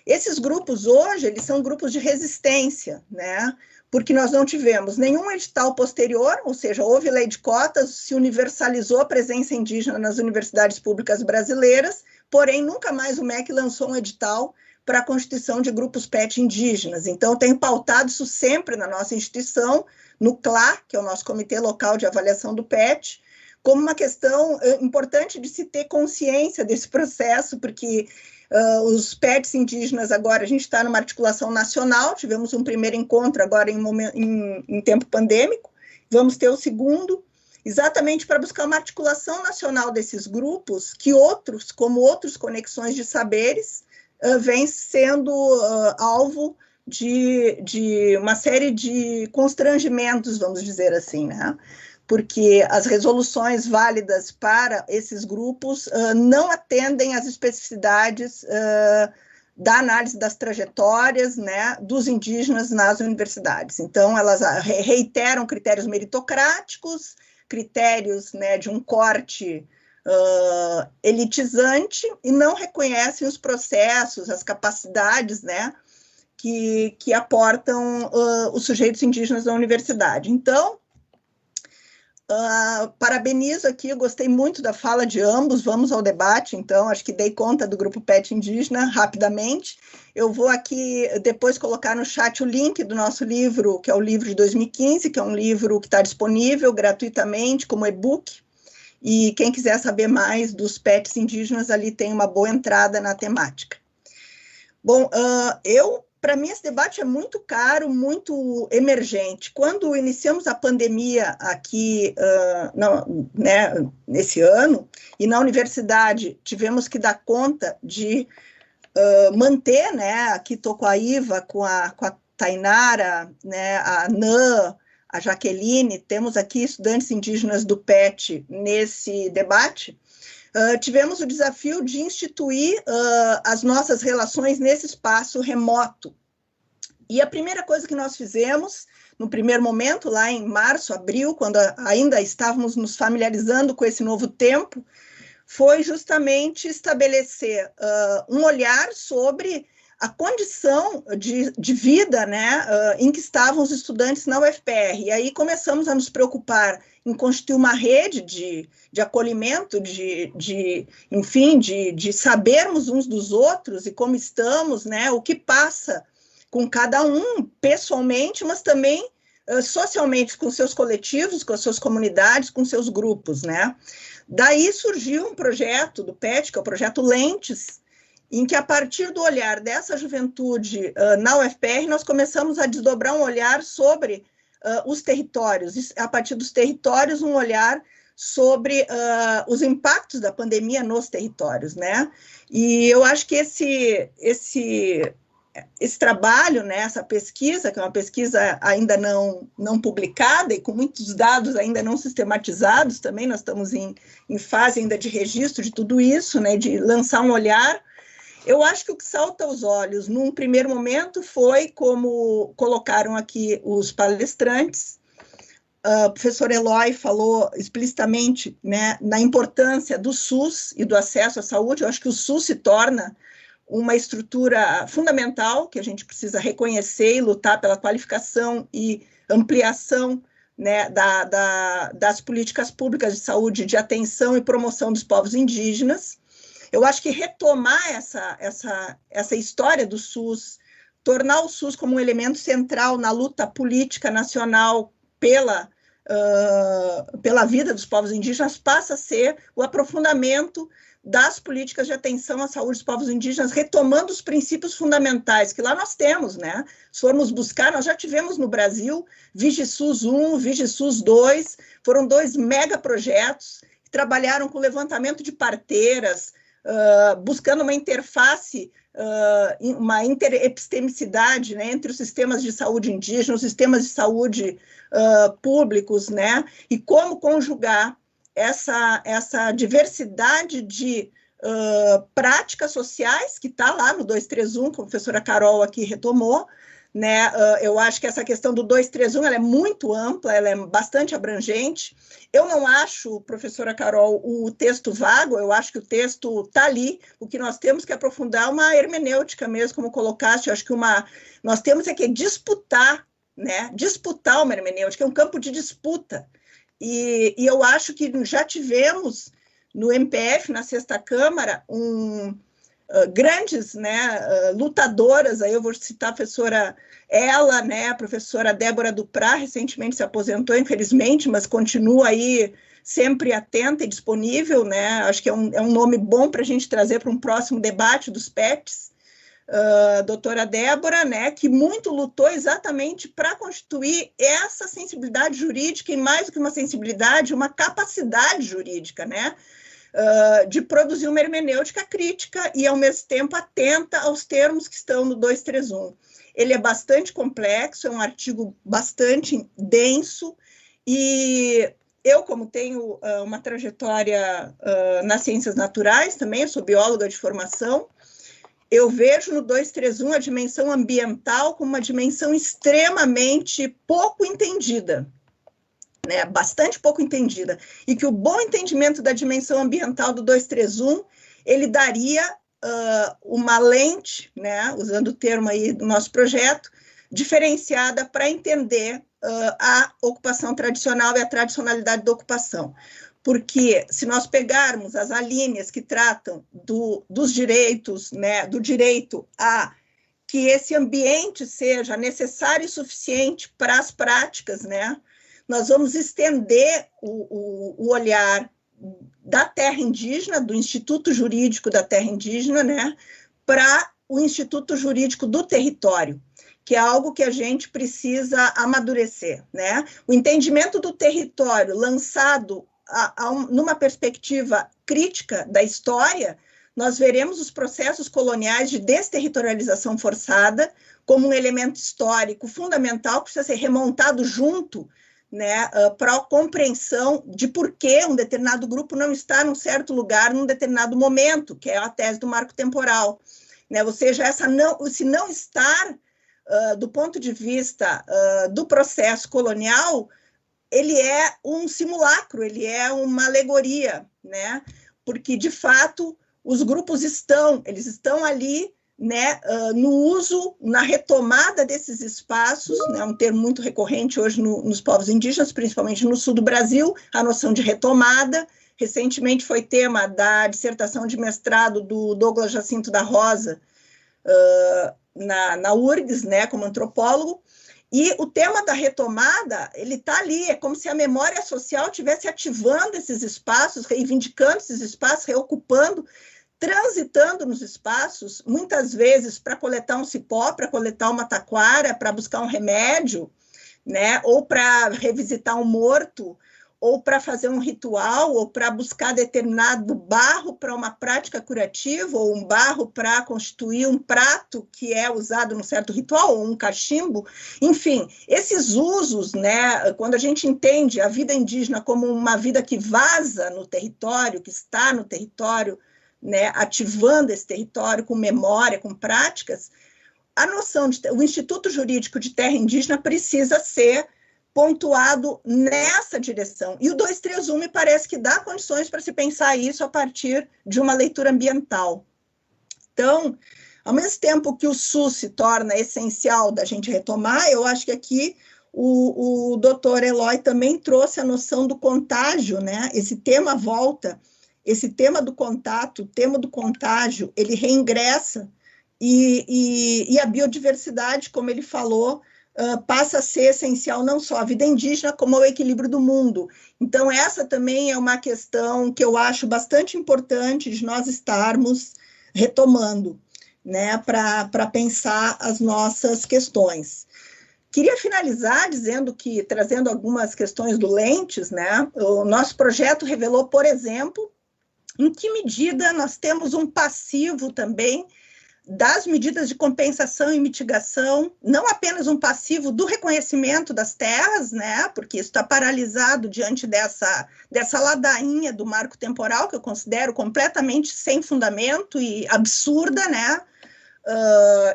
Esses grupos hoje, eles são grupos de resistência, né? Porque nós não tivemos nenhum edital posterior, ou seja, houve lei de cotas, se universalizou a presença indígena nas universidades públicas brasileiras, porém, nunca mais o MEC lançou um edital para a constituição de grupos PET indígenas. Então, eu tenho pautado isso sempre na nossa instituição, no CLA, que é o nosso Comitê Local de Avaliação do PET, como uma questão importante de se ter consciência desse processo, porque os PETs indígenas agora, a gente está numa articulação nacional, tivemos um primeiro encontro agora em tempo pandêmico, vamos ter o segundo, exatamente para buscar uma articulação nacional desses grupos, que outros, como outros conexões de saberes, vêm sendo alvo de uma série de constrangimentos, vamos dizer assim, né? Porque as resoluções válidas para esses grupos não atendem às especificidades da análise das trajetórias, né, dos indígenas nas universidades. Então, elas reiteram critérios meritocráticos, critérios, né, de um corte elitizante, e não reconhecem os processos, as capacidades, né, que aportam os sujeitos indígenas na universidade. Então, parabenizo aqui, eu gostei muito da fala de ambos, vamos ao debate, então, acho que dei conta do grupo PET indígena rapidamente. Eu vou aqui depois colocar no chat o link do nosso livro, que é o livro de 2015, que é um livro que está disponível gratuitamente como e-book, e quem quiser saber mais dos PETs indígenas, ali tem uma boa entrada na temática. Bom, para mim, esse debate é muito caro, muito emergente. Quando iniciamos a pandemia aqui, nesse ano, e na universidade tivemos que dar conta de manter, né, aqui estou com a Iva, com a Tainara, né, a Nã, a Jaqueline, temos aqui estudantes indígenas do PET nesse debate. Tivemos o desafio de instituir as nossas relações nesse espaço remoto. E a primeira coisa que nós fizemos, no primeiro momento, lá em março, abril, quando ainda estávamos nos familiarizando com esse novo tempo, foi justamente estabelecer um olhar sobre a condição de vida, né, em que estavam os estudantes na UFPR. E aí começamos a nos preocupar em constituir uma rede de acolhimento, enfim, de sabermos uns dos outros e como estamos, né, o que passa com cada um pessoalmente, mas também socialmente, com seus coletivos, com as suas comunidades, com seus grupos, né. Daí surgiu um projeto do PET, que é o projeto Lentes, em que, a partir do olhar dessa juventude na UFPR, nós começamos a desdobrar um olhar sobre os territórios, a partir dos territórios, um olhar sobre os impactos da pandemia nos territórios, né? E eu acho que esse trabalho, né, essa pesquisa, que é uma pesquisa ainda não publicada e com muitos dados ainda não sistematizados também, nós estamos em fase ainda de registro de tudo isso, né, de lançar um olhar. Eu acho que o que salta aos olhos, num primeiro momento, foi como colocaram aqui os palestrantes. O professor Eloy falou explicitamente, né, na importância do SUS e do acesso à saúde. Eu acho que o SUS se torna uma estrutura fundamental, que a gente precisa reconhecer e lutar pela qualificação e ampliação, né, das políticas públicas de saúde, de atenção e promoção dos povos indígenas. Eu acho que retomar essa história do SUS, tornar o SUS como um elemento central na luta política nacional pela vida dos povos indígenas, passa a ser o aprofundamento das políticas de atenção à saúde dos povos indígenas, retomando os princípios fundamentais, que lá nós temos, né? Se formos buscar, nós já tivemos no Brasil VigiSUS 1, VigiSUS 2, foram 2 megaprojetos que trabalharam com levantamento de parteiras, buscando uma interface, uma interepistemicidade, né, entre os sistemas de saúde indígenas, os sistemas de saúde públicos, né, e como conjugar essa diversidade de práticas sociais, que está lá no 231, como a professora Carol aqui retomou, né? Eu acho que essa questão do 231 ela é muito ampla, ela é bastante abrangente. Eu não acho, professora Carol, o texto vago, eu acho que o texto está ali. O que nós temos que aprofundar é uma hermenêutica mesmo, como colocaste. Eu acho que nós temos que disputar, né? Disputar uma hermenêutica, é um campo de disputa. E eu acho que já tivemos no MPF, na Sexta Câmara, grandes, né, lutadoras. Aí eu vou citar a professora né, a professora Débora Duprá, recentemente se aposentou, infelizmente, mas continua aí sempre atenta e disponível, né? Acho que é um nome bom para a gente trazer para um próximo debate dos PETs. Doutora Débora, né, que muito lutou exatamente para constituir essa sensibilidade jurídica, e mais do que uma sensibilidade, uma capacidade jurídica, né, de produzir uma hermenêutica crítica e, ao mesmo tempo, atenta aos termos que estão no 231. Ele é bastante complexo, é um artigo bastante denso, e eu, como tenho uma trajetória nas ciências naturais também, eu sou bióloga de formação, eu vejo no 231 a dimensão ambiental como uma dimensão extremamente pouco entendida, né? Bastante pouco entendida, e que o bom entendimento da dimensão ambiental do 231, ele daria uma lente, né, usando o termo aí do nosso projeto, diferenciada para entender a ocupação tradicional e a tradicionalidade da ocupação. Porque se nós pegarmos as alíneas que tratam dos direitos, né, do direito a que esse ambiente seja necessário e suficiente para as práticas, né, nós vamos estender o olhar da terra indígena, do Instituto Jurídico da Terra Indígena, né, para o Instituto Jurídico do Território, que é algo que a gente precisa amadurecer, né? O entendimento do território lançado numa perspectiva crítica da história, nós veremos os processos coloniais de desterritorialização forçada como um elemento histórico fundamental que precisa ser remontado junto, né, para a compreensão de por que um determinado grupo não está num certo lugar num determinado momento, que é a tese do marco temporal, né? Ou seja, esse não estar, do ponto de vista do processo colonial, ele é um simulacro, ele é uma alegoria, né? Porque, de fato, os grupos estão ali, né, no uso, na retomada desses espaços, né, um termo muito recorrente hoje nos povos indígenas, principalmente no sul do Brasil, a noção de retomada. Recentemente foi tema da dissertação de mestrado do Douglas Jacinto da Rosa, na URGS, né, como antropólogo, e o tema da retomada, ele está ali, é como se a memória social estivesse ativando esses espaços, reivindicando esses espaços, reocupando, transitando nos espaços, muitas vezes para coletar um cipó, para coletar uma taquara, para buscar um remédio, né, ou para revisitar um morto, ou para fazer um ritual, ou para buscar determinado barro para uma prática curativa, ou um barro para constituir um prato que é usado num certo ritual, ou um cachimbo. Enfim, esses usos, né, quando a gente entende a vida indígena como uma vida que vaza no território, que está no território, né, ativando esse território com memória, com práticas, a noção o Instituto Jurídico de Terra Indígena precisa ser pontuado nessa direção. E o 231 me parece que dá condições para se pensar isso a partir de uma leitura ambiental. Então, ao mesmo tempo que o SUS se torna essencial da gente retomar, eu acho que aqui o doutor Eloy também trouxe a noção do contágio, né? Esse tema volta, esse tema do contato, o tema do contágio, ele reingressa, e a biodiversidade, como ele falou, passa a ser essencial não só a vida indígena, como o equilíbrio do mundo. Então, essa também é uma questão que eu acho bastante importante de nós estarmos retomando, né, para pensar as nossas questões. Queria finalizar trazendo algumas questões do Lentes, né? O nosso projeto revelou, por exemplo, em que medida nós temos um passivo também das medidas de compensação e mitigação, não apenas um passivo do reconhecimento das terras, né, porque isso está paralisado diante dessa ladainha do marco temporal, que eu considero completamente sem fundamento e absurda, né,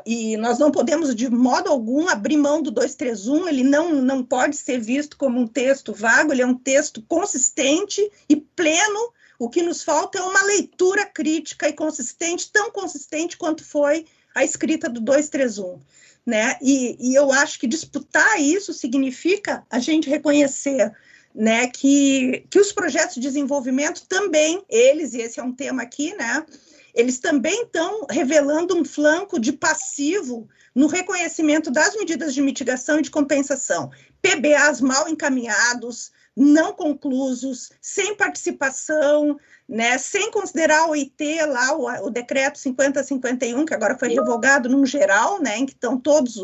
e nós não podemos, de modo algum, abrir mão do 231, ele não pode ser visto como um texto vago, ele é um texto consistente e pleno. O que nos falta é uma leitura crítica e consistente, tão consistente quanto foi a escrita do 231, né? E eu acho que disputar isso significa a gente reconhecer, né, que os projetos de desenvolvimento também, eles, e esse é um tema aqui, né, eles também estão revelando um flanco de passivo no reconhecimento das medidas de mitigação e de compensação. PBAs mal encaminhados, não conclusos, sem participação, né, sem considerar o OIT, lá o decreto 5051, que agora foi revogado num geral, né, em que estão todos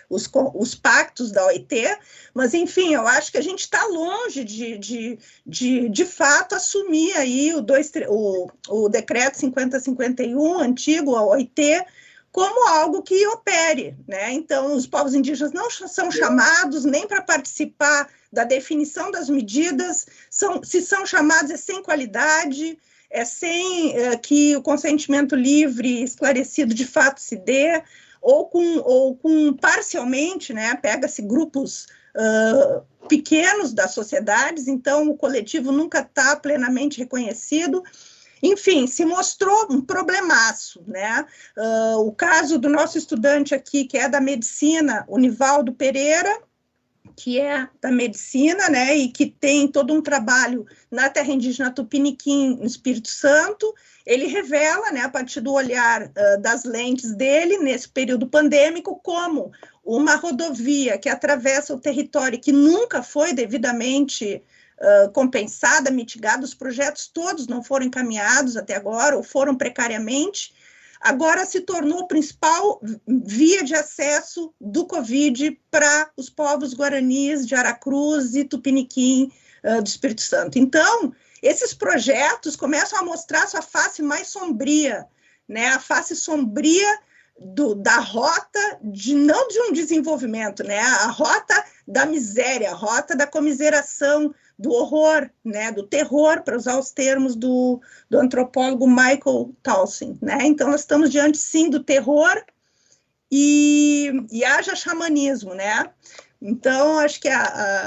os pactos da OIT, mas, enfim, eu acho que a gente está longe de fato, assumir aí o decreto 5051, antigo, a OIT, como algo que opere, né? Então, os povos indígenas não são chamados nem para participar da definição das medidas, se são chamados é sem qualidade, é sem que o consentimento livre, esclarecido, de fato se dê, ou com parcialmente, né? Pega-se grupos pequenos das sociedades, então o coletivo nunca está plenamente reconhecido. Enfim, se mostrou um problemaço, né? O caso do nosso estudante aqui, que é da medicina, o Nivaldo Pereira, que é da medicina, né, e que tem todo um trabalho na terra indígena Tupiniquim, no Espírito Santo, ele revela, né, a partir do olhar das lentes dele, nesse período pandêmico, como uma rodovia que atravessa o território que nunca foi devidamente compensada, mitigada, os projetos todos não foram encaminhados até agora, ou foram precariamente, agora se tornou a principal via de acesso do Covid para os povos guaranis de Aracruz e Tupiniquim do Espírito Santo. Então, esses projetos começam a mostrar sua face mais sombria, né? A face sombria da rota, não de um desenvolvimento, né? A rota da miséria, a rota da comiseração, do horror, né, do terror, para usar os termos do antropólogo Michael Towson, né? Então, nós estamos diante, sim, do terror e haja xamanismo, né? Então, acho que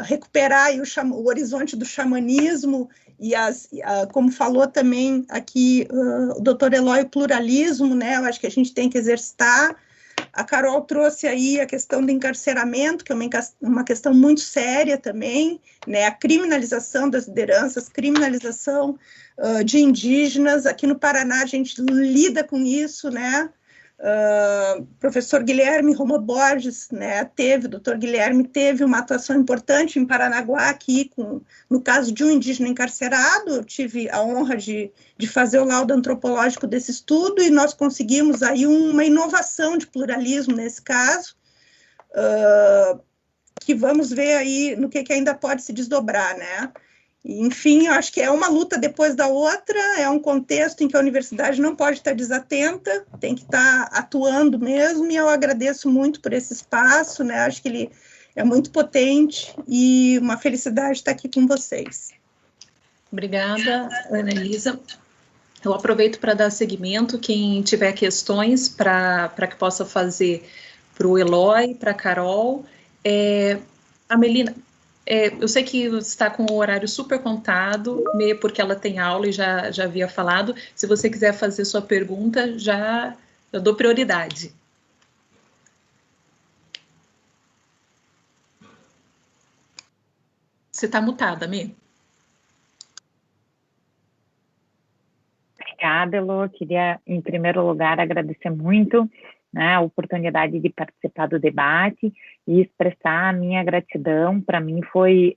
recuperar aí o horizonte do xamanismo e, como falou também aqui o doutor Eloy, o pluralismo, né? Eu acho que a gente tem que exercitar. A Carol trouxe aí a questão do encarceramento, que é uma questão muito séria também, né? A criminalização das lideranças, criminalização de indígenas. Aqui no Paraná a gente lida com isso, né? Professor Guilherme Roma Borges, né, doutor Guilherme teve uma atuação importante em Paranaguá aqui, no caso de um indígena encarcerado. Eu tive a honra de fazer o laudo antropológico desse estudo e nós conseguimos aí uma inovação de pluralismo nesse caso, que vamos ver aí no que ainda pode se desdobrar, né? Enfim, eu acho que é uma luta depois da outra, é um contexto em que a universidade não pode estar desatenta, tem que estar atuando mesmo, e eu agradeço muito por esse espaço, né? Acho que ele é muito potente e uma felicidade estar aqui com vocês. Obrigada, Ana Elisa. Eu aproveito para dar seguimento, quem tiver questões para que possa fazer para o Eloy, para a Carol. A Melina... eu sei que está com o horário super contado, porque ela tem aula e já havia falado. Se você quiser fazer sua pergunta, eu dou prioridade. Você está mutada, Mê. Obrigada, Elô. Queria, em primeiro lugar, agradecer muito, né, a oportunidade de participar do debate e expressar a minha gratidão. Para mim foi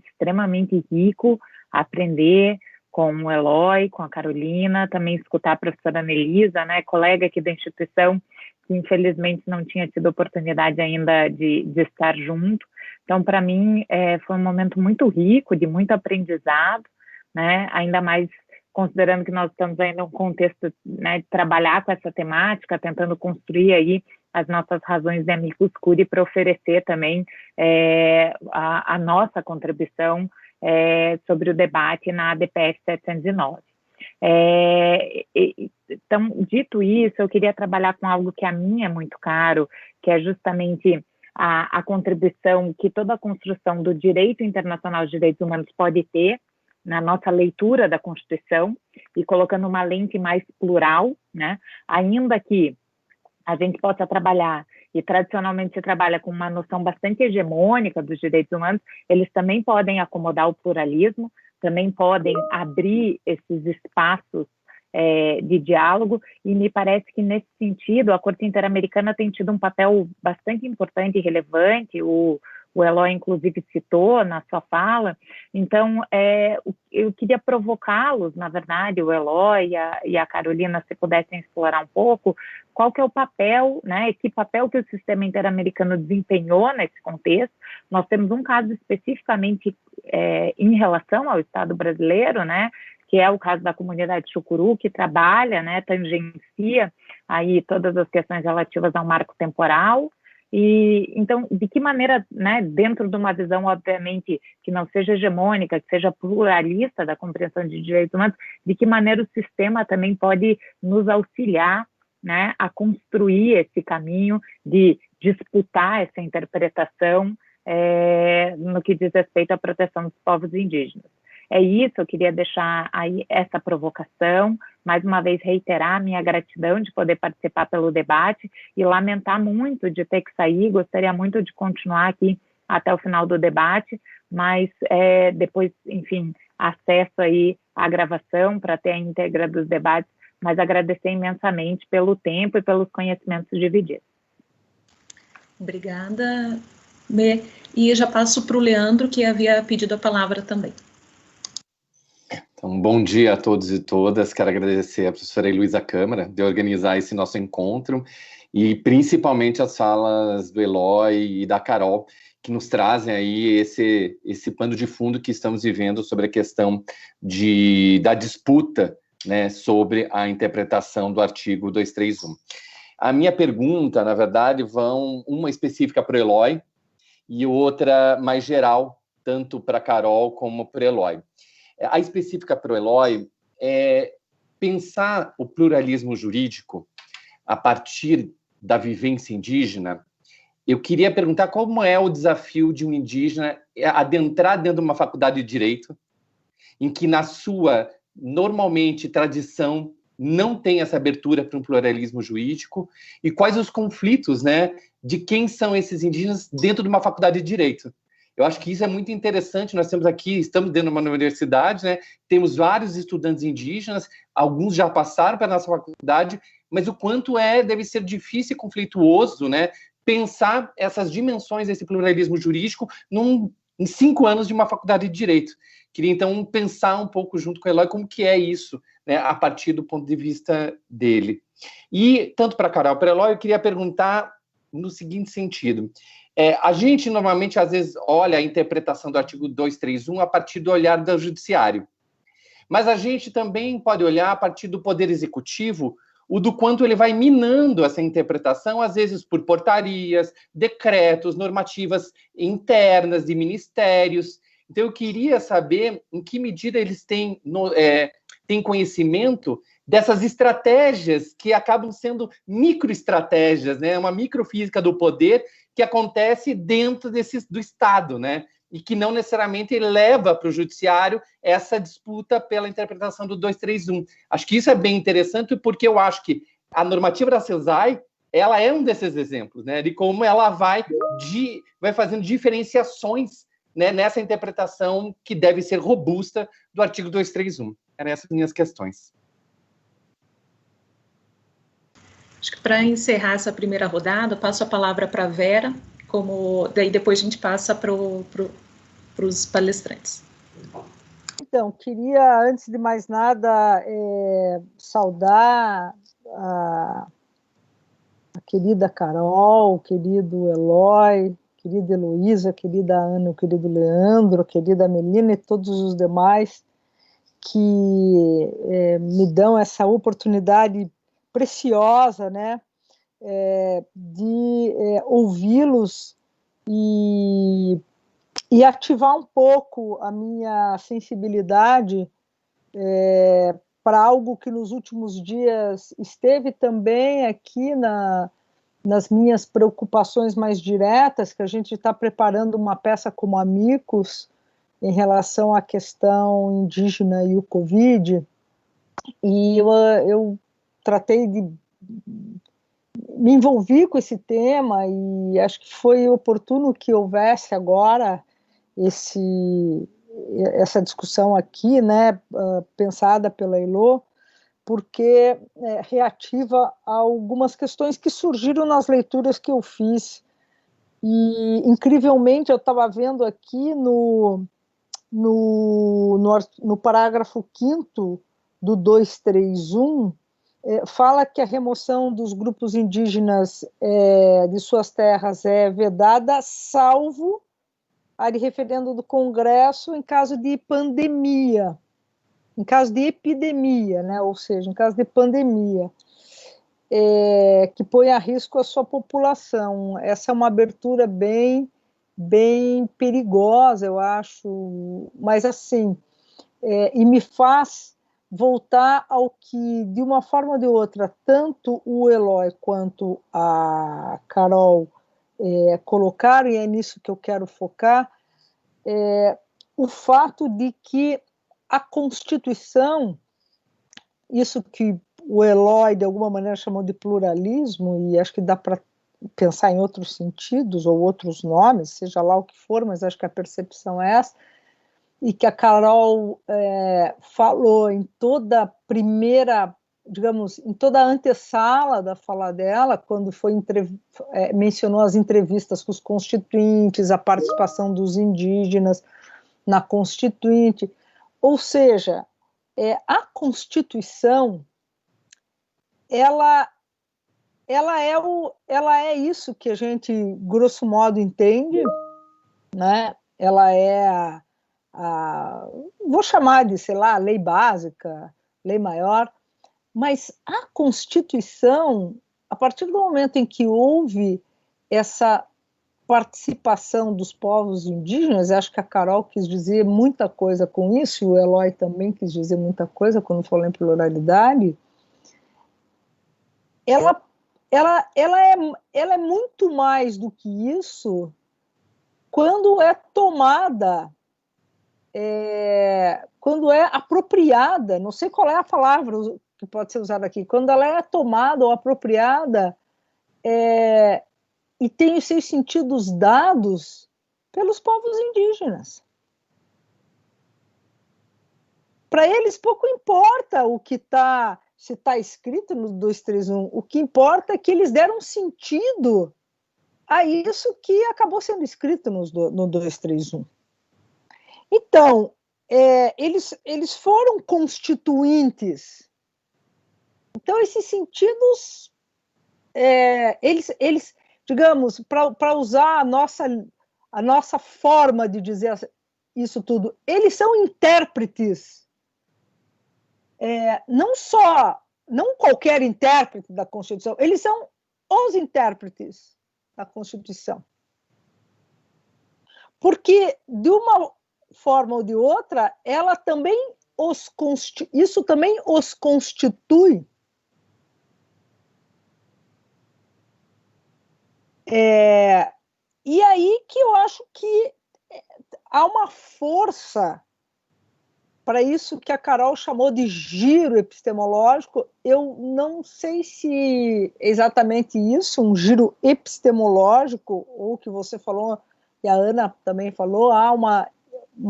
extremamente rico aprender com o Eloy, com a Carolina, também escutar a professora Anelisa, né, colega aqui da instituição, que infelizmente não tinha tido oportunidade ainda de estar junto. Então, para mim, foi um momento muito rico, de muito aprendizado, né, ainda mais considerando que nós estamos ainda num contexto, né, de trabalhar com essa temática, tentando construir aí as nossas razões de amicus curiae para oferecer também a nossa contribuição sobre o debate na ADPF 709. Então, dito isso, eu queria trabalhar com algo que a mim é muito caro, que é justamente a contribuição que toda a construção do direito internacional de direitos humanos pode ter na nossa leitura da Constituição e colocando uma lente mais plural, né? Ainda que a gente possa trabalhar, e tradicionalmente se trabalha com uma noção bastante hegemônica dos direitos humanos, eles também podem acomodar o pluralismo, também podem abrir esses espaços de diálogo, e me parece que, nesse sentido, a Corte Interamericana tem tido um papel bastante importante e relevante, o Eloy, inclusive, citou na sua fala. Então, eu queria provocá-los, na verdade, o Eloy e a Carolina, se pudessem explorar um pouco, qual que é o papel, né, que papel que o sistema interamericano desempenhou nesse contexto. Nós temos um caso especificamente em relação ao Estado brasileiro, né, que é o caso da comunidade Chucuru, que trabalha, né, tangencia aí todas as questões relativas ao marco temporal. E, então, de que maneira, né, dentro de uma visão, obviamente, que não seja hegemônica, que seja pluralista da compreensão de direitos humanos, de que maneira o sistema também pode nos auxiliar, né, a construir esse caminho de disputar essa interpretação no que diz respeito à proteção dos povos indígenas. É isso, eu queria deixar aí essa provocação, mais uma vez reiterar minha gratidão de poder participar pelo debate e lamentar muito de ter que sair, gostaria muito de continuar aqui até o final do debate, mas depois, enfim, acesso aí à gravação para ter a íntegra dos debates, mas agradecer imensamente pelo tempo e pelos conhecimentos divididos. Obrigada, Bê. E já passo para o Leandro, que havia pedido a palavra também. Então, bom dia a todos e todas. Quero agradecer à professora Heloísa Câmara de organizar esse nosso encontro e principalmente as falas do Eloy e da Carol, que nos trazem aí esse pano de fundo que estamos vivendo sobre a questão da disputa, né, sobre a interpretação do artigo 231. A minha pergunta, na verdade, uma específica para o Eloy e outra mais geral, tanto para a Carol como para o Eloy. A específica para o Eloy é pensar o pluralismo jurídico a partir da vivência indígena. Eu queria perguntar como é o desafio de um indígena adentrar dentro de uma faculdade de direito, em que na sua, normalmente, tradição, não tem essa abertura para um pluralismo jurídico, e quais os conflitos, né, de quem são esses indígenas dentro de uma faculdade de direito. Eu acho que isso é muito interessante. Nós temos aqui, estamos dentro de uma universidade, né? Temos vários estudantes indígenas, alguns já passaram pela nossa faculdade, mas o quanto deve ser difícil e conflituoso, né, pensar essas dimensões desse pluralismo jurídico em 5 anos de uma faculdade de Direito. Queria, então, pensar um pouco junto com o Eloy como que é isso, né, a partir do ponto de vista dele. E, tanto para a Carol e para o Eloy, eu queria perguntar no seguinte sentido. A gente, normalmente, às vezes, olha a interpretação do artigo 231 a partir do olhar do judiciário. Mas a gente também pode olhar a partir do poder executivo, o do quanto ele vai minando essa interpretação, às vezes por portarias, decretos, normativas internas de ministérios. Então, eu queria saber em que medida eles têm conhecimento dessas estratégias que acabam sendo microestratégias, né? Uma microfísica do poder que acontece dentro do Estado, né? E que não necessariamente leva para o judiciário essa disputa pela interpretação do 231. Acho que isso é bem interessante, porque eu acho que a normativa da CESAI, ela é um desses exemplos, né? De como ela vai fazendo diferenciações, né, nessa interpretação que deve ser robusta do artigo 231. Eram essas minhas questões. Acho que para encerrar essa primeira rodada, passo a palavra para a Vera, daí depois a gente passa para os palestrantes. Então, queria, antes de mais nada, saudar a querida Carol, o querido Eloy, querida Heloísa, querida Ana, o querido Leandro, a querida Melina e todos os demais que me dão essa oportunidade preciosa, né, de ouvi-los e ativar um pouco a minha sensibilidade para algo que nos últimos dias esteve também aqui nas minhas preocupações mais diretas, que a gente está preparando uma peça como Amicus em relação à questão indígena e o Covid, e eu tratei de me envolver com esse tema, e acho que foi oportuno que houvesse agora essa discussão aqui, né, pensada pela Elo, porque reativa a algumas questões que surgiram nas leituras que eu fiz. E, incrivelmente, eu estava vendo aqui no parágrafo 5º do 231, fala que a remoção dos grupos indígenas de suas terras é vedada, salvo a de referendo do Congresso em caso de pandemia, em caso de epidemia, né? Ou seja, em caso de pandemia, que põe a risco a sua população. Essa é uma abertura bem perigosa, eu acho, mas assim, e me faz voltar ao que, de uma forma ou de outra, tanto o Eloy quanto a Carol colocaram, e é nisso que eu quero focar, o fato de que a Constituição, isso que o Eloy, de alguma maneira, chamou de pluralismo, e acho que dá para pensar em outros sentidos ou outros nomes, seja lá o que for, mas acho que a percepção é essa, e que a Carol falou em toda a primeira, digamos, em toda a antessala da fala dela, quando mencionou as entrevistas com os constituintes, a participação dos indígenas na Constituinte, ou seja, a Constituição, ela é isso que a gente, grosso modo, entende, né? Ela é vou chamar de, sei lá, lei básica, lei maior, mas a Constituição, a partir do momento em que houve essa participação dos povos indígenas, acho que a Carol quis dizer muita coisa com isso, e o Eloy também quis dizer muita coisa quando falou em pluralidade, ela é muito mais do que isso quando é tomada, quando é apropriada, não sei qual é a palavra que pode ser usada aqui, quando ela é tomada ou apropriada e tem os seus sentidos dados pelos povos indígenas. Para eles pouco importa o que se está escrito no 231, o que importa é que eles deram sentido a isso que acabou sendo escrito no 231. Então, eles foram constituintes. Então, esses sentidos, eles digamos, para usar a nossa forma de dizer isso tudo, eles são intérpretes. Não qualquer intérprete da Constituição, eles são os intérpretes da Constituição. Porque, de uma forma ou de outra, ela também isso também os constitui. E aí que eu acho que há uma força para isso que a Carol chamou de giro epistemológico. Eu não sei se é exatamente isso, um giro epistemológico, ou que você falou, e a Ana também falou, há uma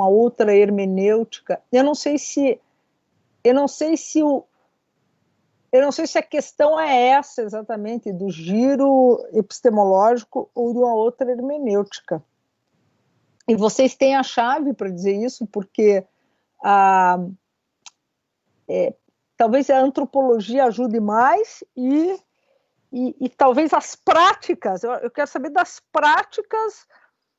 outra hermenêutica. Eu não sei se a questão é essa exatamente, do giro epistemológico ou de uma outra hermenêutica. E vocês têm a chave para dizer isso, porque talvez a antropologia ajude mais e talvez as práticas, eu quero saber das práticas,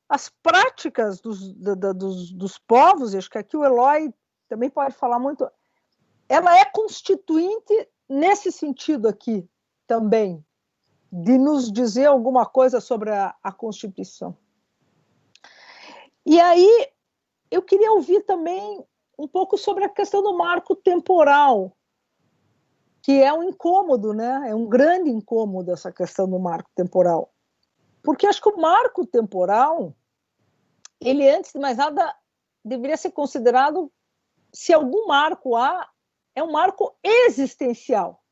as práticas dos povos, acho que aqui o Eloy também pode falar muito. Ela é constituinte nesse sentido aqui também, de nos dizer alguma coisa sobre a Constituição. E aí, eu queria ouvir também um pouco sobre a questão do marco temporal, que é um incômodo, né? É um grande incômodo essa questão do marco temporal. Porque acho que o marco temporal, ele, antes de mais nada, deveria ser considerado, se algum marco há, é um marco existencial.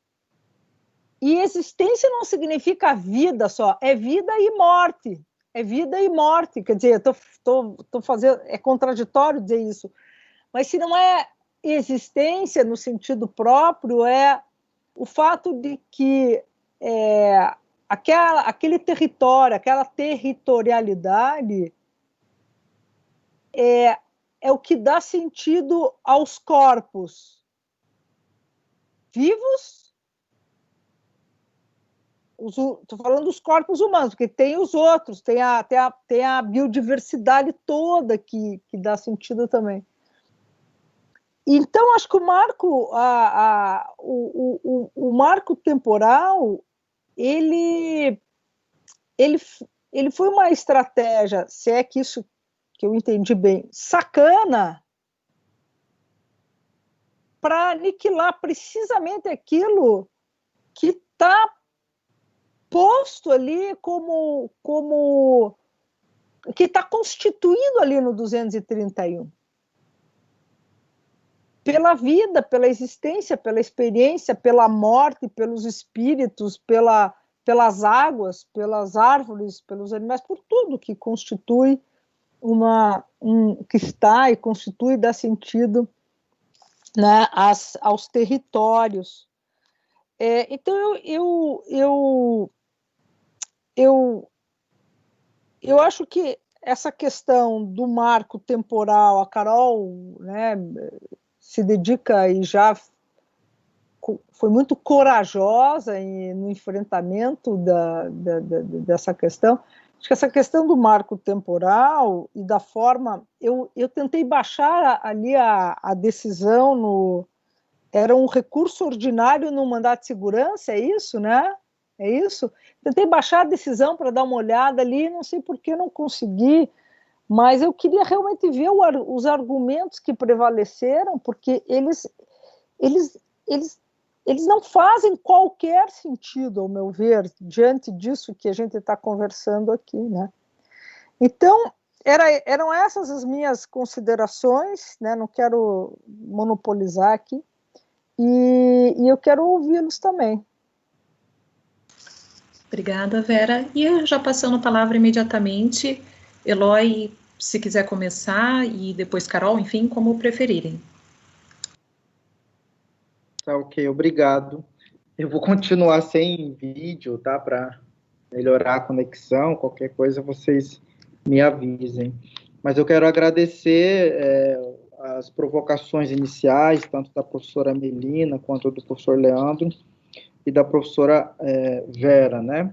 E existência não significa vida só, é vida e morte. É vida e morte, quer dizer, tô fazendo, é contraditório dizer isso, mas se não é existência no sentido próprio, é o fato de que aquele território, aquela territorialidade é o que dá sentido aos corpos vivos. Estou falando dos corpos humanos, porque tem os outros, tem a biodiversidade toda que dá sentido também. Então, acho que o marco temporal, ele foi uma estratégia, se é que isso que eu entendi bem, sacana, para aniquilar precisamente aquilo que está posto ali como que está constituído ali no 231. Pela vida, pela existência, pela experiência, pela morte, pelos espíritos, pelas águas, pelas árvores, pelos animais, por tudo que constitui que está e constitui e dá sentido, né, aos territórios. Então, eu acho que essa questão do marco temporal, a Carol, né, se dedica e já foi muito corajosa no enfrentamento dessa questão. Acho que essa questão do marco temporal e da forma... Eu tentei baixar ali a decisão era um recurso ordinário no mandato de segurança, é isso, né? É isso? Tentei baixar a decisão para dar uma olhada ali, não sei por que não consegui, mas eu queria realmente ver os argumentos que prevaleceram, porque eles não fazem qualquer sentido, ao meu ver, diante disso que a gente está conversando aqui, né? Então, eram essas as minhas considerações, né? Não quero monopolizar aqui, e eu quero ouvi-los também. Obrigada, Vera. E já passando a palavra imediatamente, Eloy, se quiser começar, e depois Carol, enfim, como preferirem. Tá, ok, obrigado. Eu vou continuar sem vídeo, tá? Para melhorar a conexão, qualquer coisa vocês me avisem. Mas eu quero agradecer as provocações iniciais, tanto da professora Melina, quanto do professor Leandro, e da professora Vera, né?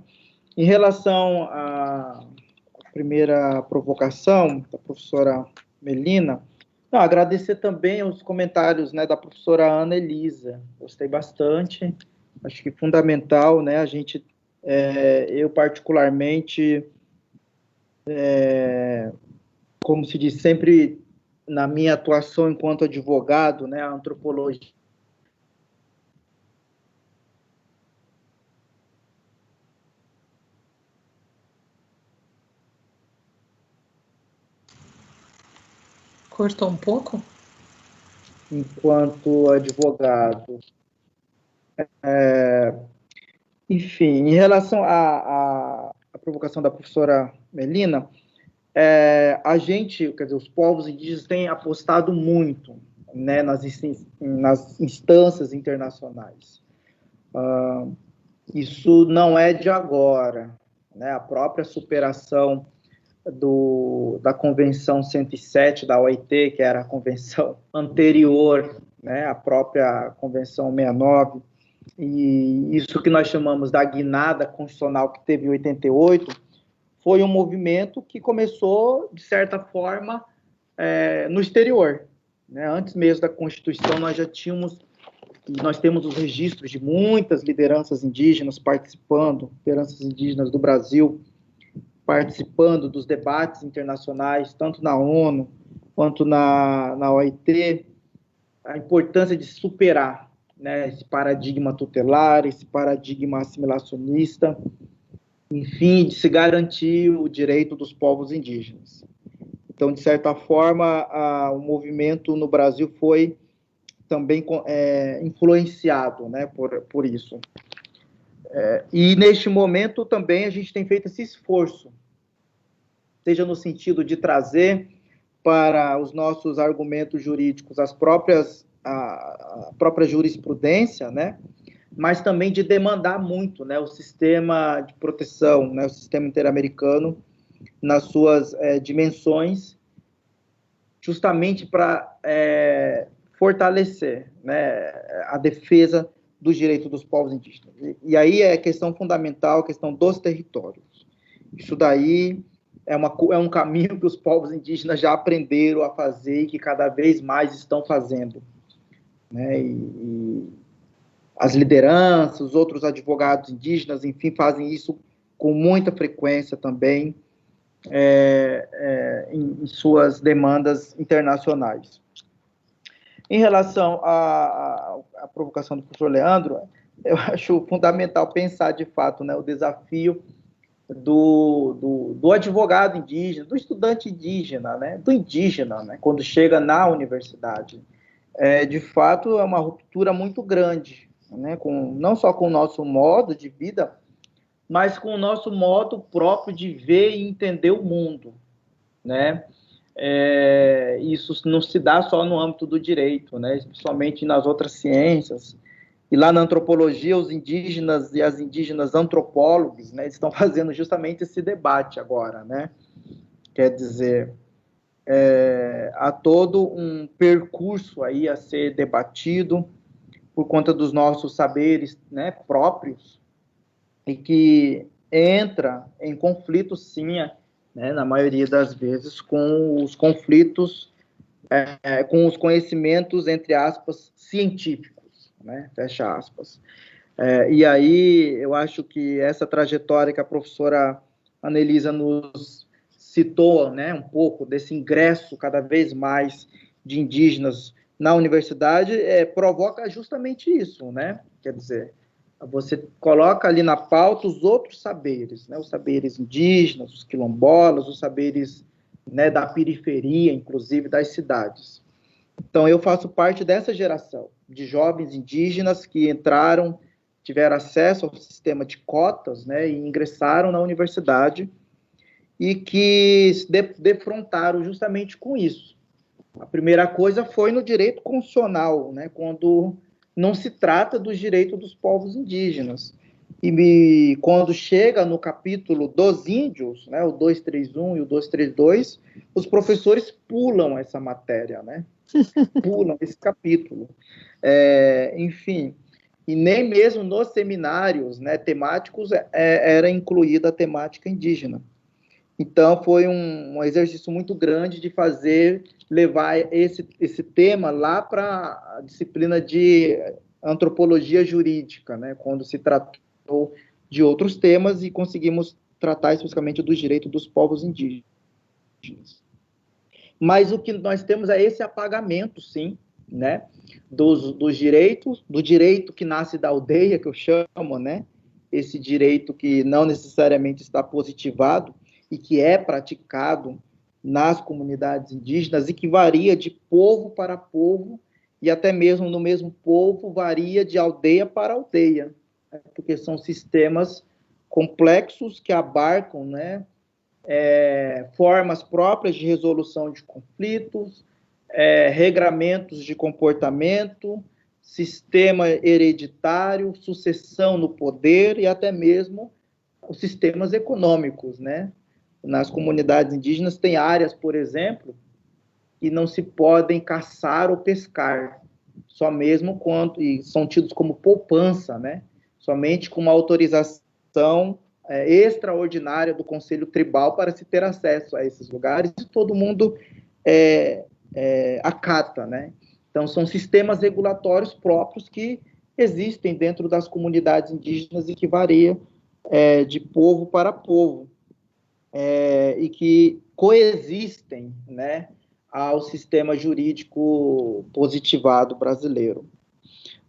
Em relação à primeira provocação da professora Melina, agradecer também os comentários, né, da professora Ana Elisa. Gostei bastante, acho que fundamental, né, a gente, eu particularmente, como se diz, sempre na minha atuação enquanto advogado, né, a antropologia Cortou um pouco? Enquanto advogado. Enfim, em relação à provocação da professora Melina, a gente, quer dizer, os povos indígenas têm apostado muito, né, nas instâncias internacionais. Isso não é de agora, né? A própria superação da Convenção 107 da OIT, que era a convenção anterior, né, à própria Convenção 69, e isso que nós chamamos da guinada constitucional que teve em 88, foi um movimento que começou, de certa forma, no exterior, né? Antes mesmo da Constituição, nós temos os registros de muitas lideranças indígenas participando, lideranças indígenas do Brasil, participando dos debates internacionais, tanto na ONU quanto na OIT, a importância de superar, né, esse paradigma tutelar, esse paradigma assimilacionista, enfim, de se garantir o direito dos povos indígenas. Então, de certa forma, o movimento no Brasil foi também influenciado, né, por isso. E, neste momento, também a gente tem feito esse esforço, seja no sentido de trazer para os nossos argumentos jurídicos a própria jurisprudência, né, mas também de demandar muito, né, o sistema de proteção, né, o sistema interamericano, nas suas dimensões, justamente para fortalecer, né, a defesa dos direitos dos povos indígenas. E aí é a questão fundamental, a questão dos territórios. Isso daí é um caminho que os povos indígenas já aprenderam a fazer e que cada vez mais estão fazendo, né? E as lideranças, os outros advogados indígenas, enfim, fazem isso com muita frequência também em suas demandas internacionais. Em relação à provocação do professor Leandro, eu acho fundamental pensar, de fato, né, o desafio do advogado indígena, do estudante indígena, né, do indígena, né, quando chega na universidade. De fato, é uma ruptura muito grande, né, não só com o nosso modo de vida, mas com o nosso modo próprio de ver e entender o mundo, né? Isso não se dá só no âmbito do direito, né? Principalmente nas outras ciências. E lá na antropologia, os indígenas e as indígenas antropólogos, né, estão fazendo justamente esse debate agora, né? Quer dizer, há todo um percurso aí a ser debatido por conta dos nossos saberes, né, próprios, e que entra em conflito, sim, né, na maioria das vezes, com os conflitos, com os conhecimentos, entre aspas, científicos, né, fecha aspas. E aí, eu acho que essa trajetória que a professora Anelisa nos citou, né, um pouco desse ingresso cada vez mais de indígenas na universidade, provoca justamente isso, né, quer dizer, você coloca ali na pauta os outros saberes, né, os saberes indígenas, os quilombolas, os saberes, né, da periferia, inclusive das cidades. Então, eu faço parte dessa geração de jovens indígenas que entraram, tiveram acesso ao sistema de cotas, né, e ingressaram na universidade e que se defrontaram justamente com isso. A primeira coisa foi no direito constitucional, né, quando não se trata dos direitos dos povos indígenas. E quando chega no capítulo dos índios, né, o 231 e o 232, os professores pulam essa matéria, né? Pulam esse capítulo. Enfim, e nem mesmo nos seminários, né, temáticos era incluída a temática indígena. Então, foi um exercício muito grande de levar esse tema lá para a disciplina de antropologia jurídica, né, quando se tratou de outros temas e conseguimos tratar especificamente do direito dos povos indígenas. Mas o que nós temos é esse apagamento, sim, né, dos direitos, do direito que nasce da aldeia, que eu chamo, né, esse direito que não necessariamente está positivado, e que é praticado nas comunidades indígenas e que varia de povo para povo e até mesmo no mesmo povo varia de aldeia para aldeia, né? Porque são sistemas complexos que abarcam, né, formas próprias de resolução de conflitos, regramentos de comportamento, sistema hereditário, sucessão no poder e até mesmo os sistemas econômicos, né? Nas comunidades indígenas tem áreas, por exemplo, que não se podem caçar ou pescar, só mesmo quando, e são tidos como poupança, né? Somente com uma autorização extraordinária do Conselho Tribal para se ter acesso a esses lugares, e todo mundo acata, né? Então, são sistemas regulatórios próprios que existem dentro das comunidades indígenas e que variam de povo para povo, e que coexistem, né, ao sistema jurídico positivado brasileiro.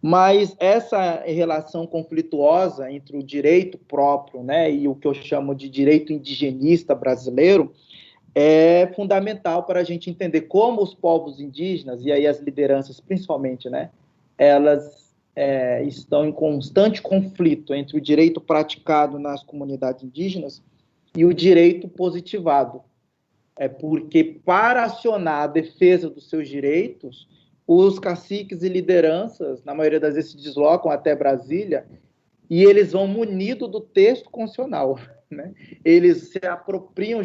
Mas essa relação conflituosa entre o direito próprio, né, e o que eu chamo de direito indigenista brasileiro é fundamental para a gente entender como os povos indígenas, e aí as lideranças principalmente, né, elas estão em constante conflito entre o direito praticado nas comunidades indígenas e o direito positivado. Porque para acionar a defesa dos seus direitos, os caciques e lideranças, na maioria das vezes, se deslocam até Brasília e eles vão munidos do texto constitucional, né? Eles se apropriam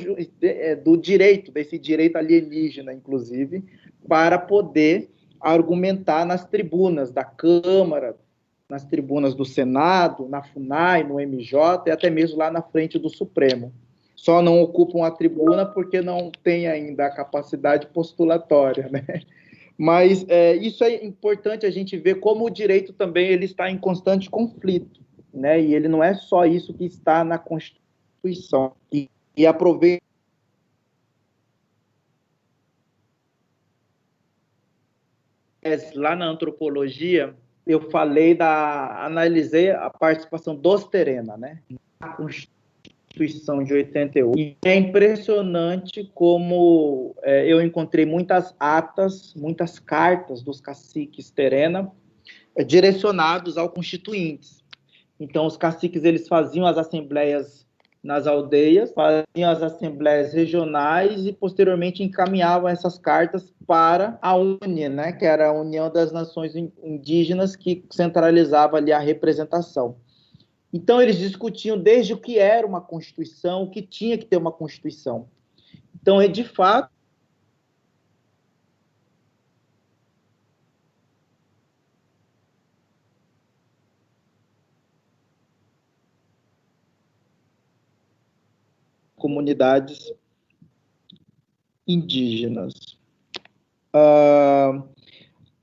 do direito, desse direito alienígena, inclusive, para poder argumentar nas tribunas da Câmara, nas tribunas do Senado, na FUNAI, no MJ e até mesmo lá na frente do Supremo. Só não ocupam a tribuna porque não tem ainda a capacidade postulatória, né? Mas isso é importante a gente ver como o direito também ele está em constante conflito, né? E ele não é só isso que está na Constituição. E aproveito lá na antropologia, eu analisei a participação dos Terena, né? Na Constituição de 88. E é impressionante como eu encontrei muitas atas, muitas cartas dos caciques Terena direcionados ao constituintes. Então, os caciques eles faziam as assembleias nas aldeias, faziam as assembleias regionais e, posteriormente, encaminhavam essas cartas para a UNE, né, que era a União das Nações Indígenas, que centralizava ali a representação. Então, eles discutiam desde o que era uma Constituição, o que tinha que ter uma Constituição. Então, de fato, comunidades indígenas.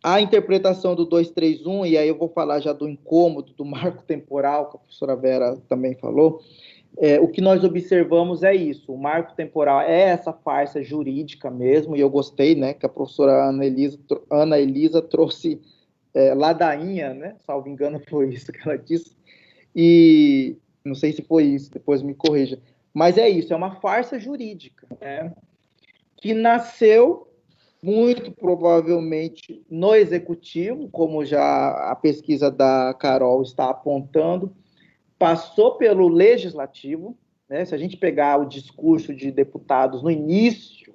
A interpretação do 231, e aí eu vou falar já do incômodo, do marco temporal, que a professora Vera também falou, o que nós observamos é isso, o marco temporal é essa farsa jurídica mesmo, e eu gostei, né, que a professora Ana Elisa trouxe ladainha, né, salvo engano foi isso que ela disse, e não sei se foi isso, depois me corrija, mas é isso, é uma farsa jurídica, né, que nasceu muito provavelmente no executivo, como já a pesquisa da Carol está apontando, passou pelo legislativo, né? Se a gente pegar o discurso de deputados no início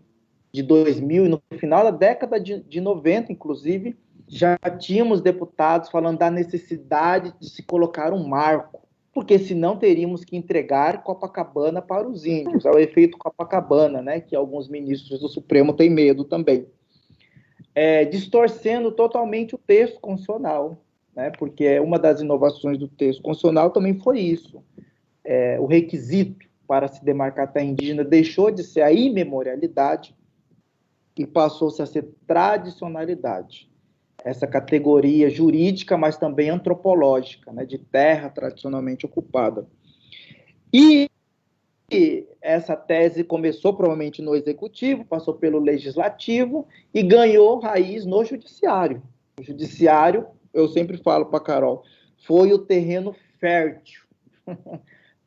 de 2000 e no final da década de 90, inclusive, já tínhamos deputados falando da necessidade de se colocar um marco, porque senão teríamos que entregar Copacabana para os índios, é o efeito Copacabana, né, que alguns ministros do Supremo têm medo também. Distorcendo totalmente o texto constitucional, né, porque uma das inovações do texto constitucional também foi isso, o requisito para se demarcar a terra indígena deixou de ser a imemorialidade e passou-se a ser tradicionalidade, essa categoria jurídica, mas também antropológica, né, de terra tradicionalmente ocupada. E essa tese começou provavelmente no executivo, passou pelo legislativo e ganhou raiz no judiciário. O judiciário, eu sempre falo para a Carol, foi o terreno fértil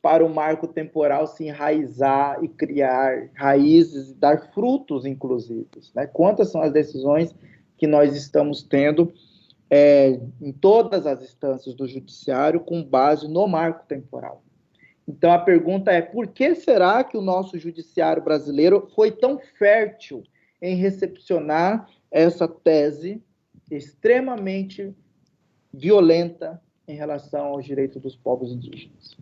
para o marco temporal se enraizar e criar raízes, dar frutos, inclusive, né? Quantas são as decisões que nós estamos tendo em todas as instâncias do judiciário com base no marco temporal. Então, a pergunta é, por que será que o nosso judiciário brasileiro foi tão fértil em recepcionar essa tese extremamente violenta em relação aos direitos dos povos indígenas?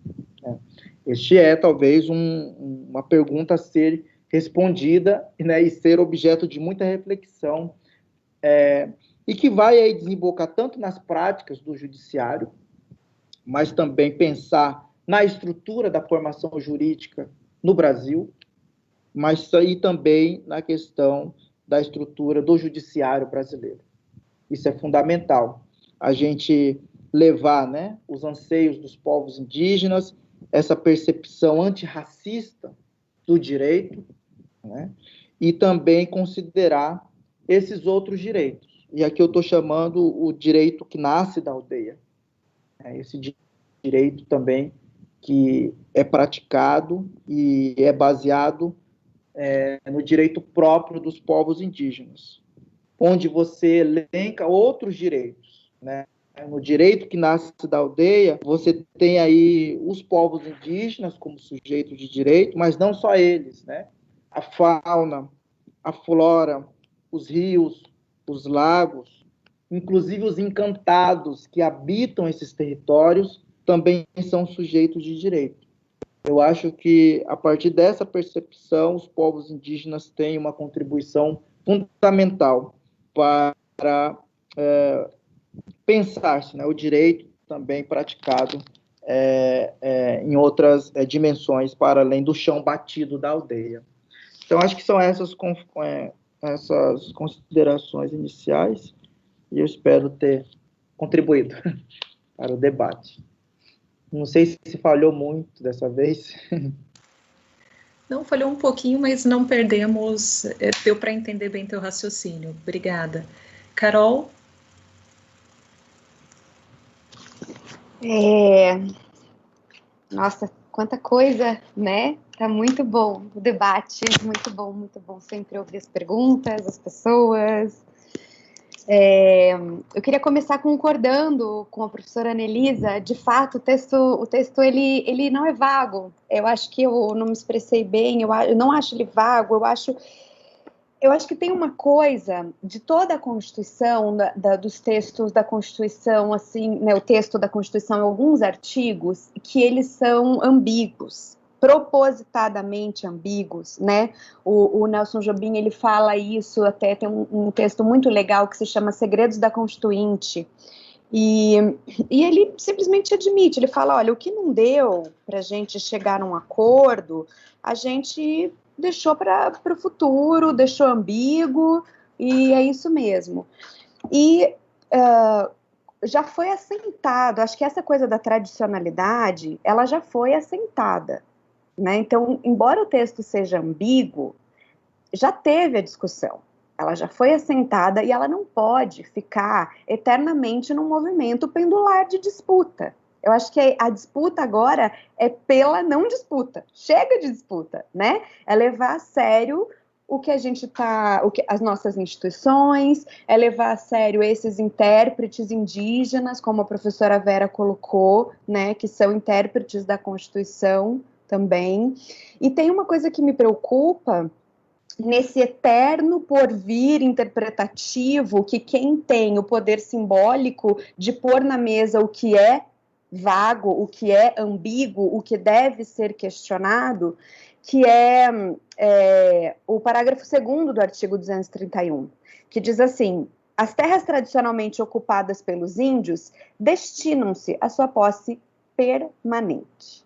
Este é, talvez, uma pergunta a ser respondida, né, e ser objeto de muita reflexão, e que vai aí desembocar tanto nas práticas do judiciário, mas também pensar na estrutura da formação jurídica no Brasil, mas aí também na questão da estrutura do judiciário brasileiro. Isso é fundamental, a gente levar, né, os anseios dos povos indígenas, essa percepção antirracista do direito, né, e também considerar esses outros direitos. E aqui eu estou chamando o direito que nasce da aldeia, né, esse direito também que é praticado e é baseado no direito próprio dos povos indígenas, onde você elenca outros direitos, né? No direito que nasce da aldeia, você tem aí os povos indígenas como sujeitos de direito, mas não só eles, né? A fauna, a flora, os rios, os lagos, inclusive os encantados que habitam esses territórios também são sujeitos de direito. Eu acho que, a partir dessa percepção, os povos indígenas têm uma contribuição fundamental para pensar-se, né, o direito também praticado em outras dimensões, para além do chão batido da aldeia. Então, acho que são essas considerações iniciais, e eu espero ter contribuído para o debate. Não sei se falhou muito dessa vez. Não, falhou um pouquinho, mas não perdemos, deu para entender bem teu raciocínio. Obrigada. Carol? Nossa, quanta coisa, né? Tá muito bom o debate, muito bom sempre ouvir as perguntas, as pessoas. Eu queria começar concordando com a professora Anelisa. De fato, o texto ele não é vago. Eu acho que eu não me expressei bem, eu não acho ele vago, eu acho que tem uma coisa de toda a Constituição, dos textos da Constituição, assim, né, o texto da Constituição, alguns artigos, que eles são ambíguos, propositadamente ambíguos, né? O Nelson Jobim, ele fala isso, até tem um texto muito legal que se chama Segredos da Constituinte, e ele simplesmente admite, ele fala, olha, o que não deu para a gente chegar num acordo, a gente deixou para o futuro, deixou ambíguo, e é isso mesmo. E já foi assentado, acho que essa coisa da tradicionalidade, ela já foi assentada, né? Então, embora o texto seja ambíguo, já teve a discussão, ela já foi assentada e ela não pode ficar eternamente num movimento pendular de disputa. Eu acho que a disputa agora é pela não disputa. Chega de disputa, né? É levar a sério o que a gente as nossas instituições, é levar a sério esses intérpretes indígenas, como a professora Vera colocou, né? Que são intérpretes da Constituição também. E tem uma coisa que me preocupa nesse eterno porvir interpretativo, que quem tem o poder simbólico de pôr na mesa o que é vago, o que é ambíguo, o que deve ser questionado, que é o parágrafo 2º do artigo 231, que diz assim: as terras tradicionalmente ocupadas pelos índios destinam-se à sua posse permanente.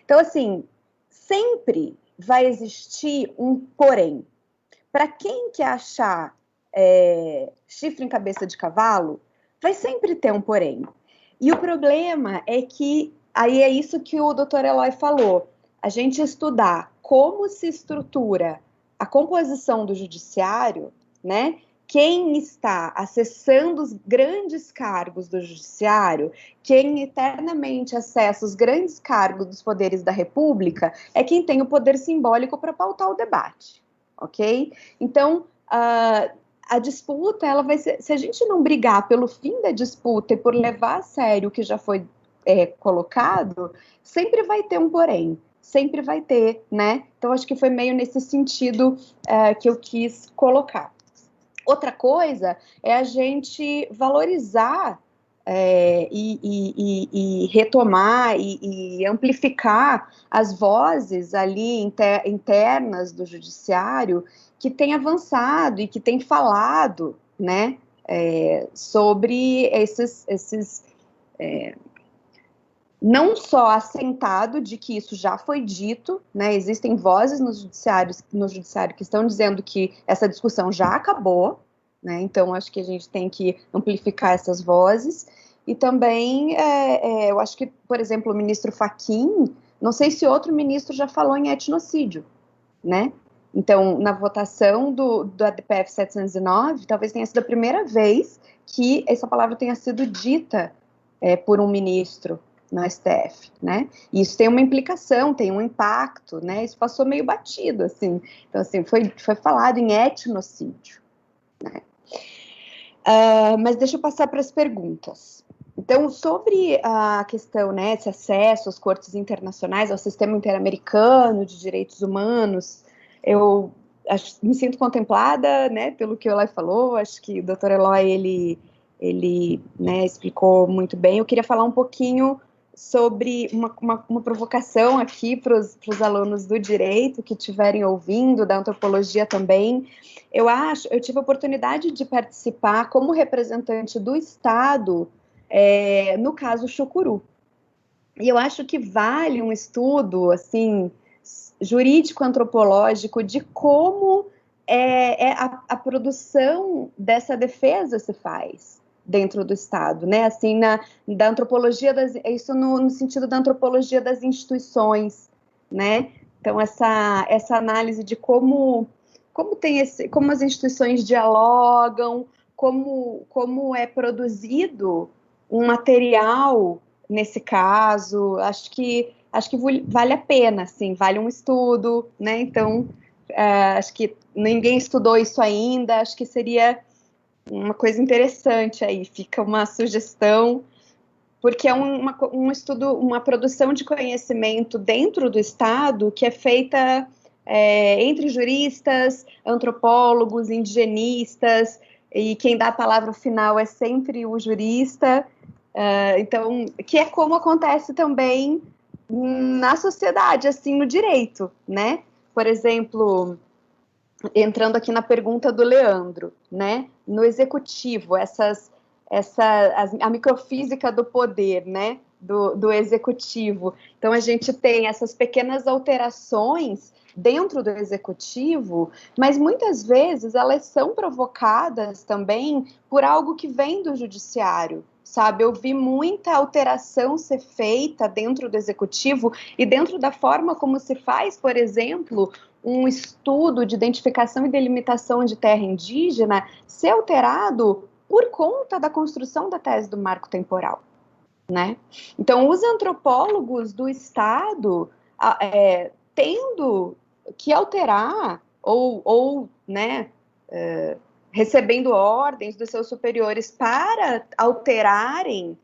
Então, assim, sempre vai existir um porém. Para quem quer achar chifre em cabeça de cavalo, vai sempre ter um porém. E o problema é que, aí é isso que o Dr. Eloy falou, a gente estudar como se estrutura a composição do judiciário, né? Quem está acessando os grandes cargos do judiciário, quem eternamente acessa os grandes cargos dos poderes da República, é quem tem o poder simbólico para pautar o debate, ok? Então, a disputa, ela vai ser, se a gente não brigar pelo fim da disputa e por levar a sério o que já foi colocado, sempre vai ter um porém, sempre vai ter, né? Então, acho que foi meio nesse sentido que eu quis colocar. Outra coisa é a gente valorizar e retomar e amplificar as vozes ali internas do judiciário que tem avançado e que tem falado, né, sobre não só assentado de que isso já foi dito, né? Existem vozes no judiciário que estão dizendo que essa discussão já acabou, né? Então, acho que a gente tem que amplificar essas vozes. E também, eu acho que, por exemplo, o ministro Fachin, não sei se outro ministro já falou em etnocídio, né? Então, na votação do ADPF 709, talvez tenha sido a primeira vez que essa palavra tenha sido dita por um ministro no STF, né? E isso tem uma implicação, tem um impacto, né? Isso passou meio batido, assim. Então, assim, foi falado em etnocídio, né? Mas deixa eu passar para as perguntas. Então, sobre a questão, né, desse acesso às cortes internacionais, ao sistema interamericano de direitos humanos, eu me sinto contemplada, né, pelo que o Eloy falou. Acho que o Dr. Eloy, ele né, explicou muito bem. Eu queria falar um pouquinho sobre uma provocação aqui para os alunos do direito que estiverem ouvindo, da antropologia também. Eu tive a oportunidade de participar como representante do Estado no caso Chucuru. E eu acho que vale um estudo, assim, jurídico-antropológico de como a produção dessa defesa se faz dentro do Estado, né? Assim, da antropologia isso no sentido da antropologia das instituições, né? Então, essa análise de como as instituições dialogam, como é produzido um material nesse caso, acho que vale a pena, assim, vale um estudo, né? Então, acho que ninguém estudou isso ainda, acho que seria uma coisa interessante aí, fica uma sugestão, porque é um estudo, uma produção de conhecimento dentro do Estado que é feita entre juristas, antropólogos, indigenistas, e quem dá a palavra final é sempre o jurista. Então, que é como acontece também na sociedade, assim, no direito, né? Por exemplo, entrando aqui na pergunta do Leandro, né? No executivo, a microfísica do poder, né? Do executivo. Então, a gente tem essas pequenas alterações dentro do executivo, mas muitas vezes elas são provocadas também por algo que vem do judiciário, sabe? Eu vi muita alteração ser feita dentro do executivo e dentro da forma como se faz, por exemplo, um estudo de identificação e delimitação de terra indígena ser alterado por conta da construção da tese do marco temporal, né? Então, os antropólogos do Estado tendo que alterar ou né, recebendo ordens dos seus superiores para alterarem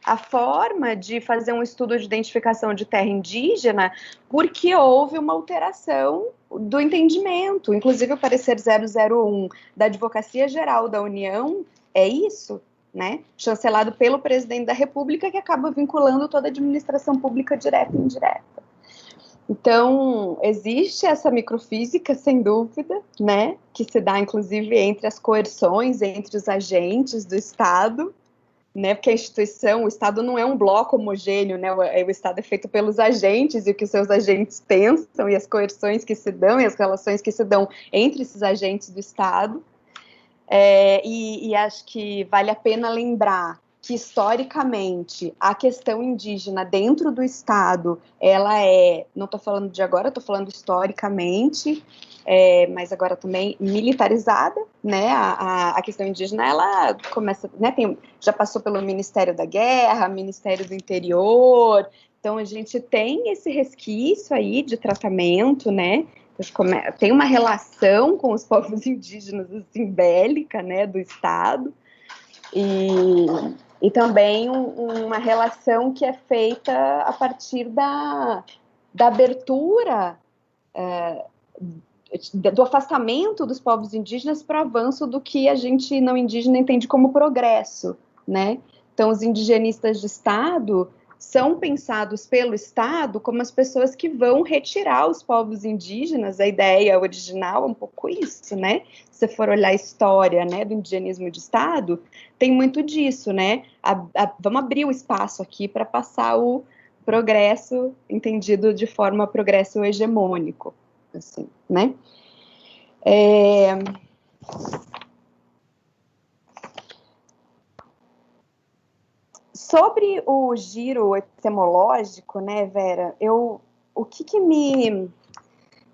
a forma de fazer um estudo de identificação de terra indígena, porque houve uma alteração do entendimento. Inclusive, o parecer 001 da Advocacia Geral da União é isso, né? Chancelado pelo presidente da República, que acaba vinculando toda a administração pública direta e indireta. Então, existe essa microfísica, sem dúvida, né, que se dá, inclusive, entre as coerções, entre os agentes do Estado, né, porque a instituição, o Estado não é um bloco homogêneo, né, o Estado é feito pelos agentes e o que os seus agentes pensam e as coerções que se dão e as relações que se dão entre esses agentes do Estado. E acho que vale a pena lembrar que, historicamente, a questão indígena dentro do Estado, ela não estou falando de agora, estou falando historicamente, mas agora também militarizada, né? A questão indígena, ela começa, né? Já passou pelo Ministério da Guerra, Ministério do Interior, então a gente tem esse resquício aí de tratamento, né? Tem uma relação com os povos indígenas, assim, bélica, né, do Estado, e também uma relação que é feita a partir da abertura, do afastamento dos povos indígenas para o avanço do que a gente não indígena entende como progresso, né? Então, os indigenistas de Estado são pensados pelo Estado como as pessoas que vão retirar os povos indígenas. A ideia original é um pouco isso, né? Se você for olhar a história, né, do indigenismo de Estado, tem muito disso, né? Vamos abrir o espaço aqui para passar o progresso entendido de forma progresso hegemônico, assim, né? Sobre o giro epistemológico, né, Vera,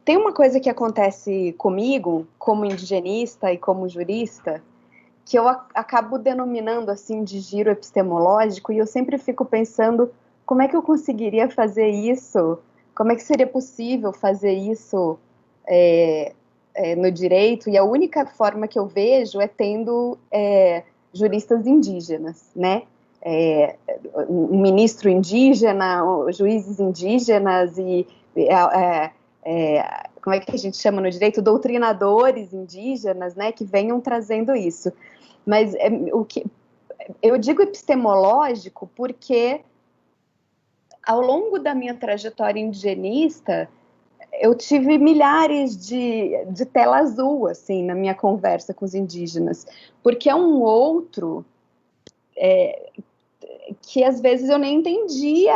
tem uma coisa que acontece comigo, como indigenista e como jurista, que eu acabo denominando, assim, de giro epistemológico, e eu sempre fico pensando como é que eu conseguiria fazer isso, como é que seria possível fazer isso no direito, e a única forma que eu vejo é tendo juristas indígenas, né? Um ministro indígena, juízes indígenas e como é que a gente chama no direito? Doutrinadores indígenas, né, que venham trazendo isso. Mas eu digo epistemológico porque ao longo da minha trajetória indigenista eu tive milhares de tela azul, assim, na minha conversa com os indígenas, porque é um outro que às vezes eu nem entendia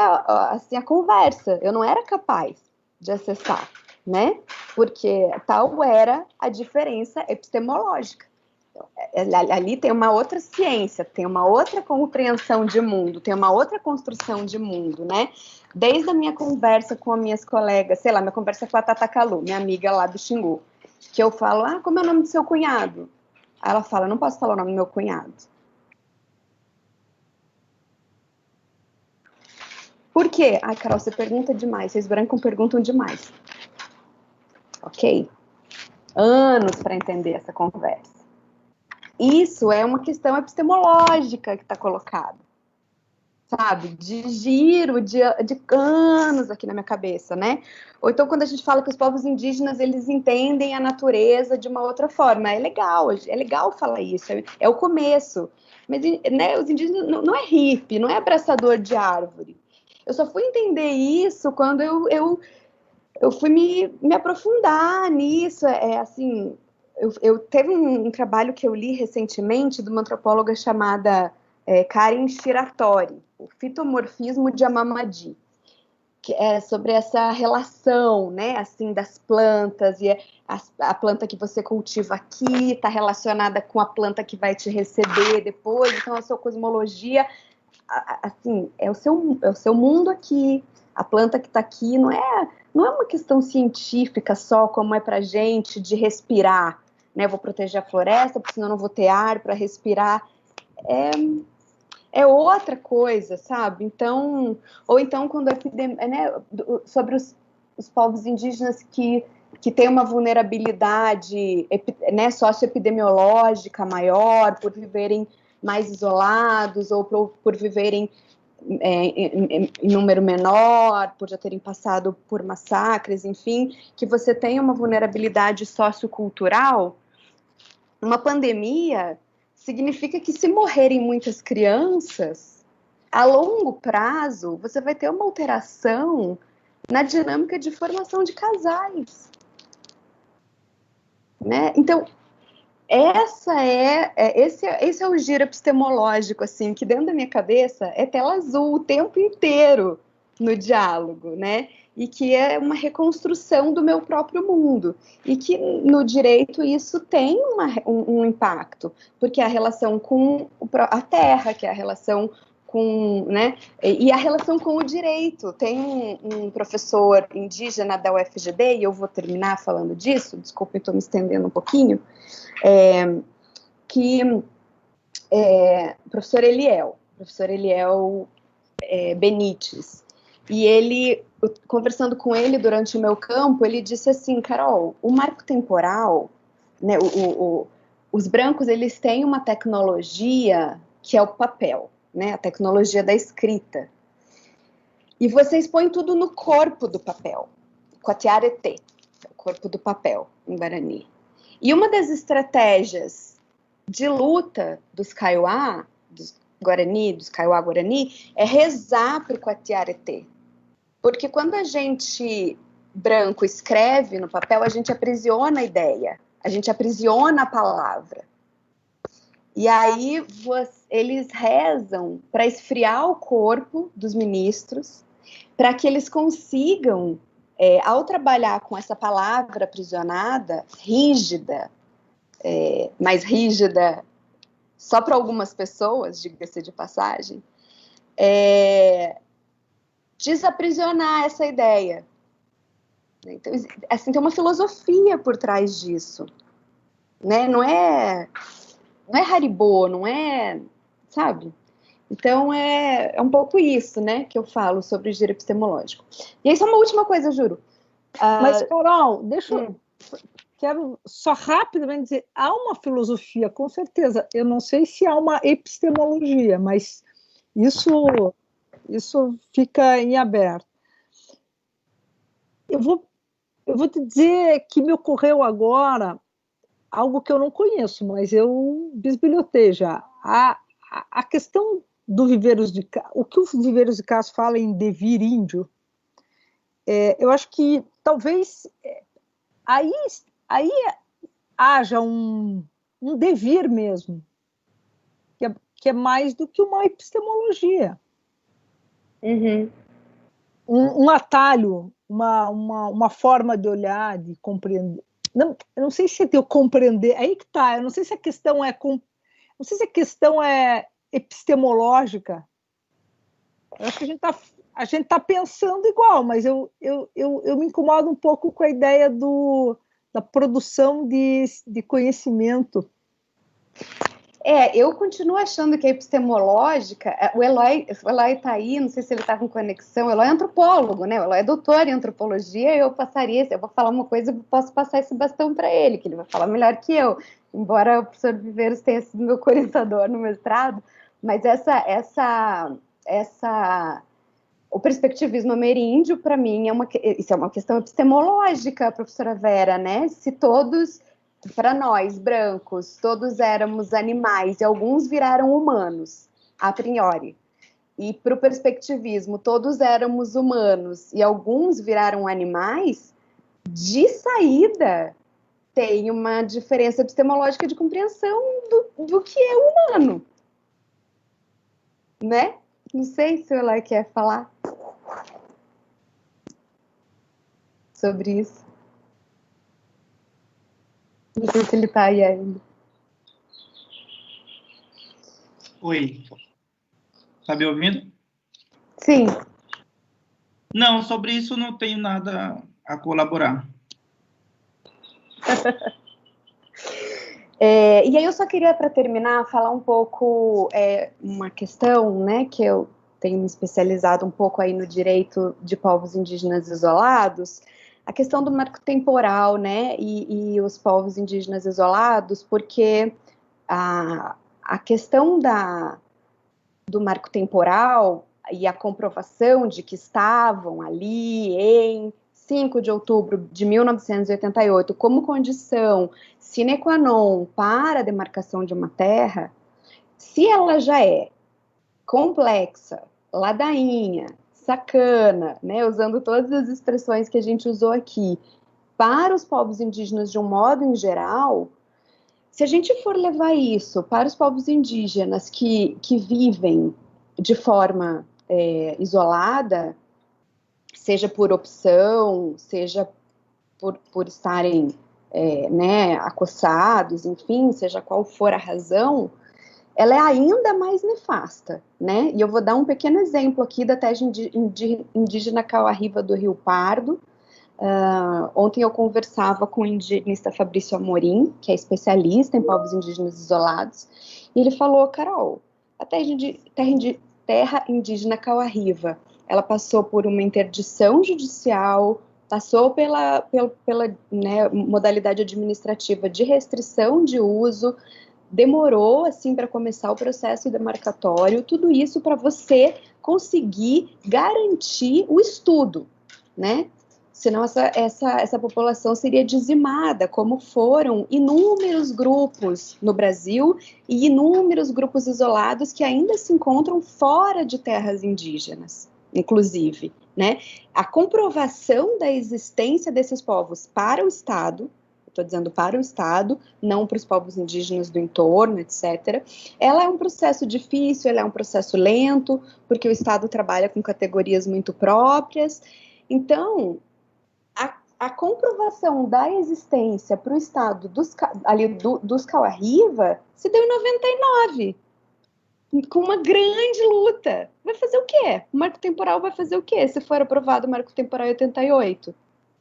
assim, a conversa, eu não era capaz de acessar, né? Porque tal era a diferença epistemológica. Ali tem uma outra ciência, tem uma outra compreensão de mundo, tem uma outra construção de mundo, né? Desde a minha conversa com as minhas colegas, sei lá, minha conversa com a Tata Kalu, minha amiga lá do Xingu, que eu falo, como é o nome do seu cunhado? Aí ela fala, não posso falar o nome do meu cunhado. Por quê? Ai, Carol, você pergunta demais, vocês brancos perguntam demais. Ok? Anos para entender essa conversa. Isso é uma questão epistemológica que está colocada, sabe? De giro, de anos aqui na minha cabeça, né? Ou então quando a gente fala que os povos indígenas, eles entendem a natureza de uma outra forma. É legal falar isso, é o começo. Mas, né, os indígenas não é hippie, não é abraçador de árvore. Eu só fui entender isso quando eu fui me aprofundar nisso, assim... Eu teve um trabalho que eu li recentemente de uma antropóloga chamada Karen Shiratori, o fitomorfismo de Amamadi, que é sobre essa relação, né, assim, das plantas, e a planta que você cultiva aqui está relacionada com a planta que vai te receber depois, então a sua cosmologia, assim, é o seu mundo aqui, a planta que está aqui não é uma questão científica só, como é para gente, de respirar, né? Vou proteger a floresta, porque senão não vou ter ar para respirar. É outra coisa, sabe? Então, ou então quando a epidemia, né, sobre os povos indígenas que têm uma vulnerabilidade, né, socioepidemiológica maior, por viverem mais isolados, ou por viverem em número menor, por já terem passado por massacres, enfim, que você tem uma vulnerabilidade sociocultural. Uma pandemia significa que se morrerem muitas crianças, a longo prazo, você vai ter uma alteração na dinâmica de formação de casais, né? Então, esse é o giro epistemológico, assim, que dentro da minha cabeça é tela azul o tempo inteiro no diálogo, né? E que é uma reconstrução do meu próprio mundo. E que no direito isso tem um impacto, porque a relação com a terra, que é a relação com, né? E a relação com o direito. Tem um professor indígena da UFGD, e eu vou terminar falando disso, desculpa, estou me estendendo um pouquinho, professor Eliel Benites, e ele, conversando com ele durante o meu campo, ele disse assim, Carol, o marco temporal, né, os brancos, eles têm uma tecnologia que é o papel, né, a tecnologia da escrita, e vocês põem tudo no corpo do papel, Quatiarete, o corpo do papel, em Guarani. E uma das estratégias de luta dos Kaiowá, dos Guarani, dos Kaiowá-Guarani, é rezar para o Quatiarete. Porque quando a gente, branco, escreve no papel, a gente aprisiona a ideia, a gente aprisiona a palavra. E aí eles rezam para esfriar o corpo dos ministros para que eles consigam, ao trabalhar com essa palavra aprisionada, rígida, mais rígida só para algumas pessoas, diga-se de passagem, desaprisionar essa ideia. Então, assim, tem uma filosofia por trás disso, né? Não é Haribo, não é, sabe? Então, é um pouco isso, né, que eu falo sobre o giro epistemológico. E aí, só uma última coisa, juro. Mas, Carol, quero só rapidamente dizer, há uma filosofia, com certeza. Eu não sei se há uma epistemologia, mas isso fica em aberto. Eu vou te dizer que me ocorreu agora algo que eu não conheço, mas eu bisbilhotei já. A questão do Viveiros de Castro, o que os Viveiros de Castro falam em devir índio, eu acho que talvez aí haja um devir mesmo, que é mais do que uma epistemologia. Uhum. Um atalho, uma forma de olhar, de compreender. Eu não sei se é de eu compreender, aí que tá, eu não sei se a questão é epistemológica. Eu acho que a gente tá pensando igual, mas eu me incomodo um pouco com a ideia da produção de conhecimento. Eu continuo achando que a epistemológica, o Eloy está aí, não sei se ele está com conexão, o Eloy é antropólogo, né? O Eloy é doutor em antropologia, eu vou falar uma coisa, eu posso passar esse bastão para ele, que ele vai falar melhor que eu, embora o professor Viveiros tenha sido meu orientador no mestrado, mas o perspectivismo ameríndio, para mim, isso é uma questão epistemológica, professora Vera, né? Se todos... Para nós, brancos, todos éramos animais e alguns viraram humanos, a priori. E para o perspectivismo, todos éramos humanos e alguns viraram animais, de saída tem uma diferença epistemológica de compreensão do que é humano. Né? Não sei se o Eloy quer falar sobre isso. Não sei se ele está aí ainda. Oi. Está me ouvindo? Sim. Não, sobre isso não tenho nada a colaborar. E aí eu só queria, para terminar, falar um pouco uma questão, né, que eu tenho me especializado um pouco aí no direito de povos indígenas isolados, a questão do marco temporal, né, e os povos indígenas isolados, porque a questão do marco temporal e a comprovação de que estavam ali em 5 de outubro de 1988 como condição sine qua non para a demarcação de uma terra, se ela já é complexa, ladainha, sacana, né, usando todas as expressões que a gente usou aqui, para os povos indígenas de um modo em geral, se a gente for levar isso para os povos indígenas que vivem de forma isolada, seja por opção, seja por estarem né, acossados, enfim, seja qual for a razão, ela é ainda mais nefasta, né? E eu vou dar um pequeno exemplo aqui da terra indígena Cauarriva do Rio Pardo. Ontem eu conversava com o indigenista Fabrício Amorim, que é especialista em povos indígenas isolados, e ele falou, Carol, a terra indígena Cauarriva, ela passou por uma interdição judicial, passou pela né, modalidade administrativa de restrição de uso, demorou, assim, para começar o processo demarcatório, tudo isso para você conseguir garantir o estudo, né? Senão essa população seria dizimada, como foram inúmeros grupos no Brasil e inúmeros grupos isolados que ainda se encontram fora de terras indígenas, inclusive, né? A comprovação da existência desses povos para o Estado, estou dizendo para o Estado, não para os povos indígenas do entorno, etc. Ela é um processo difícil, ela é um processo lento, porque o Estado trabalha com categorias muito próprias. Então, a comprovação da existência para o Estado dos Kawa-Riva se deu em 99, com uma grande luta. Vai fazer o quê? O marco temporal vai fazer o quê? Se for aprovado o marco temporal em 88?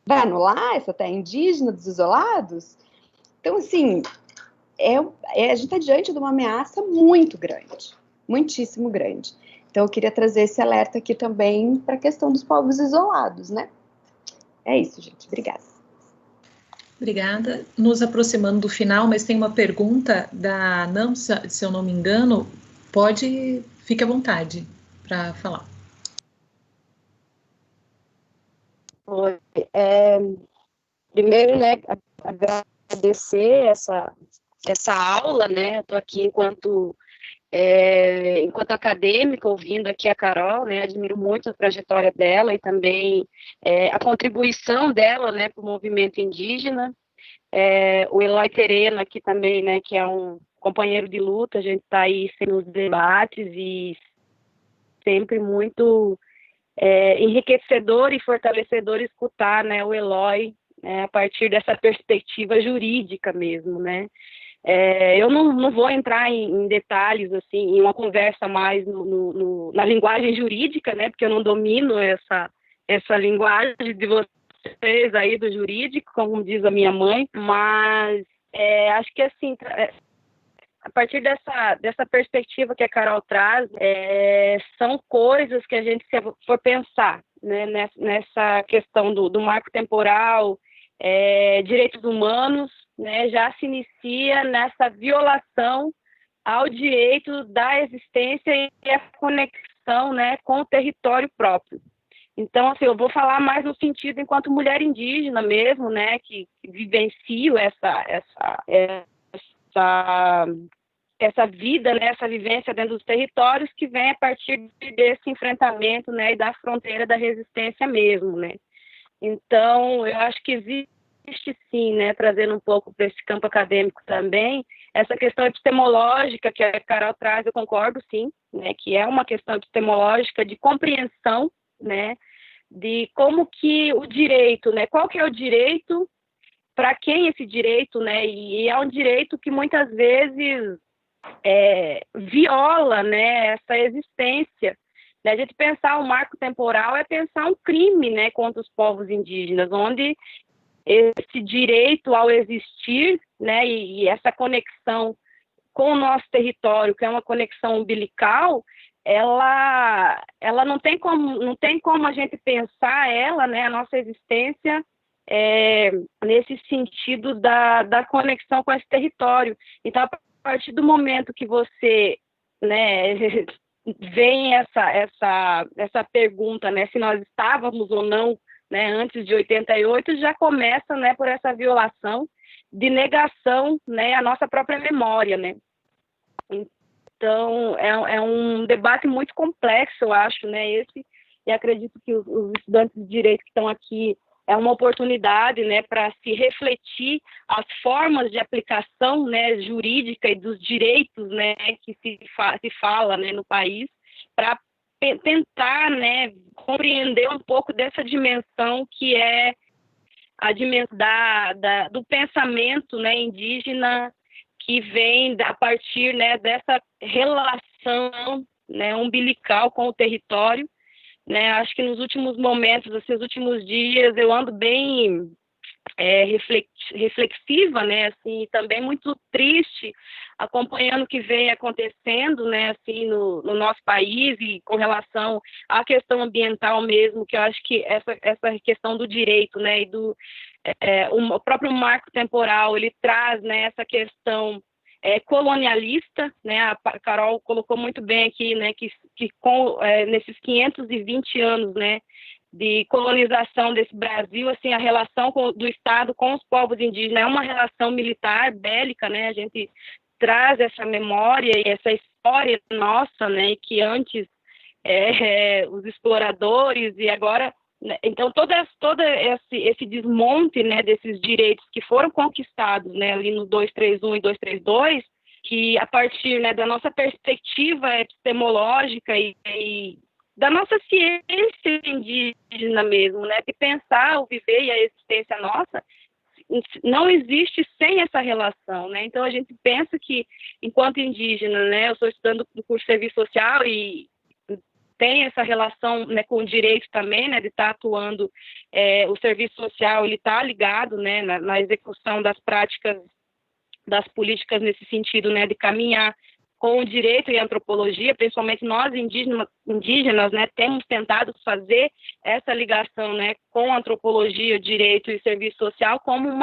Vai anular essa terra indígena dos isolados? Então, assim, a gente está diante de uma ameaça muito grande, muitíssimo grande. Então, eu queria trazer esse alerta aqui também para a questão dos povos isolados, né? É isso, gente. Obrigada. Obrigada. Nos aproximando do final, mas tem uma pergunta da Namsa, se eu não me engano. Fique à vontade para falar. Oi. Primeiro, né, agradecer essa aula, né? Estou aqui enquanto acadêmica, ouvindo aqui a Carol, né? Admiro muito a trajetória dela e também a contribuição dela, né, para o movimento indígena. O Eloy Terena aqui também, né, que é um companheiro de luta, a gente está aí nos debates e sempre muito enriquecedor e fortalecedor escutar, né, o Eloy, a partir dessa perspectiva jurídica mesmo, né. Eu não vou entrar em detalhes, assim, em uma conversa mais na linguagem jurídica, né, porque eu não domino essa linguagem de vocês aí do jurídico, como diz a minha mãe, mas acho que, assim, a partir dessa perspectiva que a Carol traz, são coisas que a gente, se for pensar, né, nessa questão do marco temporal, direitos humanos, né, já se inicia nessa violação ao direito da existência e a conexão, né, com o território próprio. Então, assim, eu vou falar mais no sentido enquanto mulher indígena mesmo, né, que vivencio essa vida, né, essa vivência dentro dos territórios que vem a partir desse enfrentamento, né, e da fronteira da resistência mesmo, né. Então, eu acho que existe sim, né, trazendo um pouco para esse campo acadêmico também, essa questão epistemológica que a Carol traz, eu concordo sim, né, que é uma questão epistemológica de compreensão, né, de como que o direito, né, qual que é o direito, para quem esse direito, né, e é um direito que muitas vezes viola, né, essa existência. A gente pensar o marco temporal é pensar um crime, né, contra os povos indígenas, onde esse direito ao existir, né, e essa conexão com o nosso território, que é uma conexão umbilical, ela não tem como a gente pensar ela, né, a nossa existência nesse sentido da conexão com esse território. Então, a partir do momento que você, né, vem essa pergunta, né, se nós estávamos ou não, né, antes de 88, já começa, né, por essa violação de negação, né, à nossa própria memória, né. Então, é um debate muito complexo, eu acho, né, e acredito que os estudantes de direito que estão aqui é uma oportunidade, né, para se refletir as formas de aplicação, né, jurídica e dos direitos, né, que se fala, né, no país, para tentar, né, compreender um pouco dessa dimensão que é a dimensão do pensamento, né, indígena, que vem a partir, né, dessa relação, né, umbilical com o território, né. Acho que nos últimos momentos, esses últimos dias, eu ando bem reflexiva, né, assim, também muito triste, acompanhando o que vem acontecendo, né, assim, no nosso país e com relação à questão ambiental mesmo, que eu acho que essa questão do direito, né, e o próprio marco temporal, ele traz, né, essa questão colonialista, né, a Carol colocou muito bem aqui, né, que nesses 520 anos, né, de colonização desse Brasil, assim, a relação do Estado com os povos indígenas é uma relação militar, bélica, né, a gente traz essa memória e essa história nossa, né, que antes os exploradores e agora Então, todo esse desmonte, né, desses direitos que foram conquistados, né, ali no 231 e 232, que a partir, né, da nossa perspectiva epistemológica e da nossa ciência indígena mesmo, né, de pensar o viver e a existência nossa, não existe sem essa relação, né? Então a gente pensa que, enquanto indígena, né, eu estou estudando no curso de serviço social e tem essa relação, né, com o direito também, né, de estar atuando, o serviço social, ele está ligado, né, na execução das práticas, das políticas nesse sentido, né, de caminhar com o direito e a antropologia, principalmente nós indígenas, né, temos tentado fazer essa ligação, né, com a antropologia, o direito e serviço social como um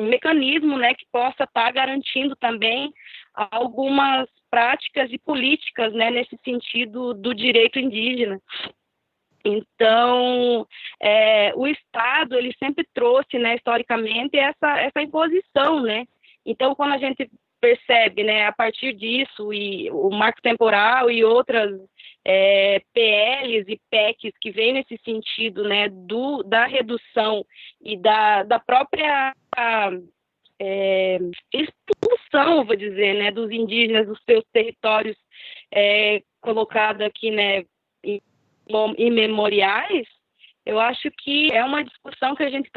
mecanismo, né, que possa estar garantindo também algumas práticas e políticas, né, nesse sentido do direito indígena. Então, o Estado, ele sempre trouxe, né, historicamente, essa imposição, né. Então, quando a gente percebe, né, a partir disso, e o marco temporal e outras PLs e PECs que vêm nesse sentido, né, da redução e da própria expulsão, vou dizer, né, dos indígenas dos seus territórios, colocado aqui, né, em memoriais, eu acho que é uma discussão que a gente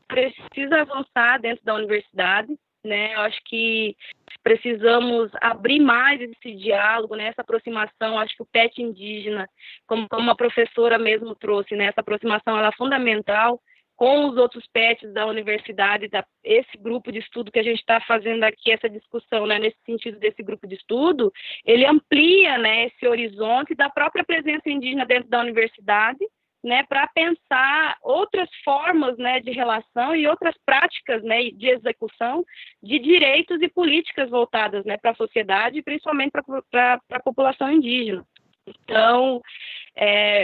precisa avançar dentro da universidade, né? Eu acho que precisamos abrir mais esse diálogo, né? Essa aproximação. Acho que o PET indígena, como a professora mesmo trouxe, né? Essa aproximação ela é fundamental com os outros PETs da universidade, esse grupo de estudo que a gente está fazendo aqui, essa discussão, né? Nesse sentido desse grupo de estudo, ele amplia, né, esse horizonte da própria presença indígena dentro da universidade, né, para pensar outras formas, né, de relação e outras práticas, né, de execução de direitos e políticas voltadas, né, para a sociedade, principalmente para a população indígena. Então,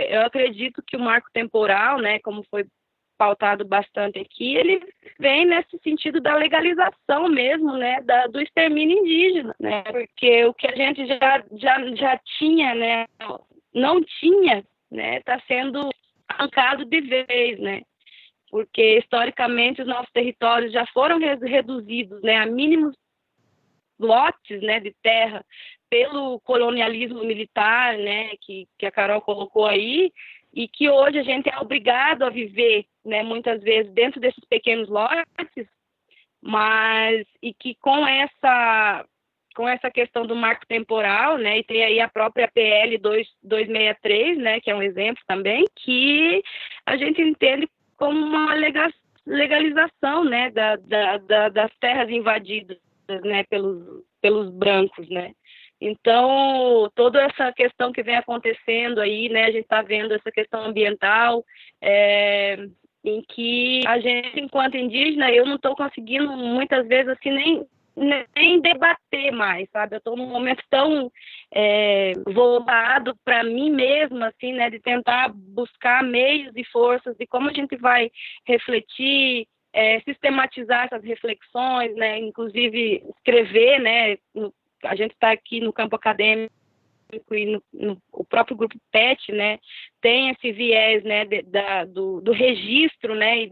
eu acredito que o marco temporal, né, como foi pautado bastante aqui, ele vem nesse sentido da legalização mesmo, né, do extermínio indígena, né, porque o que a gente já tinha, né, não tinha, né, está sendo arrancado de vez, né? Porque historicamente os nossos territórios já foram reduzidos, né, a mínimos lotes, né, de terra pelo colonialismo militar, né, que a Carol colocou aí, e que hoje a gente é obrigado a viver, né, muitas vezes dentro desses pequenos lotes, e que com essa questão do marco temporal, né, e tem aí a própria PL 263, né, que é um exemplo também, que a gente entende como uma legalização, né, das terras invadidas, né, pelos brancos, né. Então, toda essa questão que vem acontecendo aí, né, a gente está vendo essa questão ambiental, em que a gente, enquanto indígena, eu não estou conseguindo, muitas vezes, assim, nem debater mais, sabe? Eu estou num momento tão voltado para mim mesma, assim, né, de tentar buscar meios e forças de como a gente vai refletir, sistematizar essas reflexões, né, inclusive escrever, né, a gente está aqui no campo acadêmico e o próprio grupo PET, né, tem esse viés, né, do registro, né, e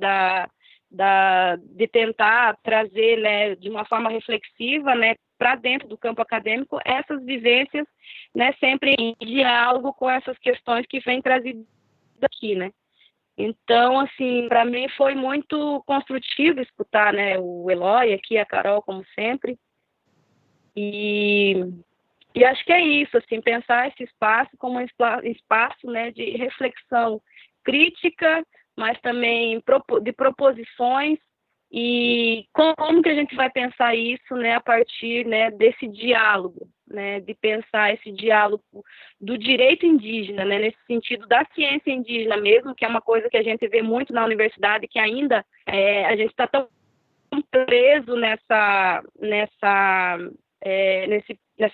de tentar trazer, né, de uma forma reflexiva, né, para dentro do campo acadêmico essas vivências, né, sempre em diálogo com essas questões que vêm trazidas aqui, né. Então, assim, para mim foi muito construtivo escutar, né, o Eloy aqui, a Carol, como sempre, e acho que é isso, assim, pensar esse espaço como um espaço, né, de reflexão crítica, mas também de proposições, e como que a gente vai pensar isso, né, a partir, né, desse diálogo, né, de pensar esse diálogo do direito indígena, né, nesse sentido da ciência indígena mesmo, que é uma coisa que a gente vê muito na universidade, que ainda a gente está tão preso nessa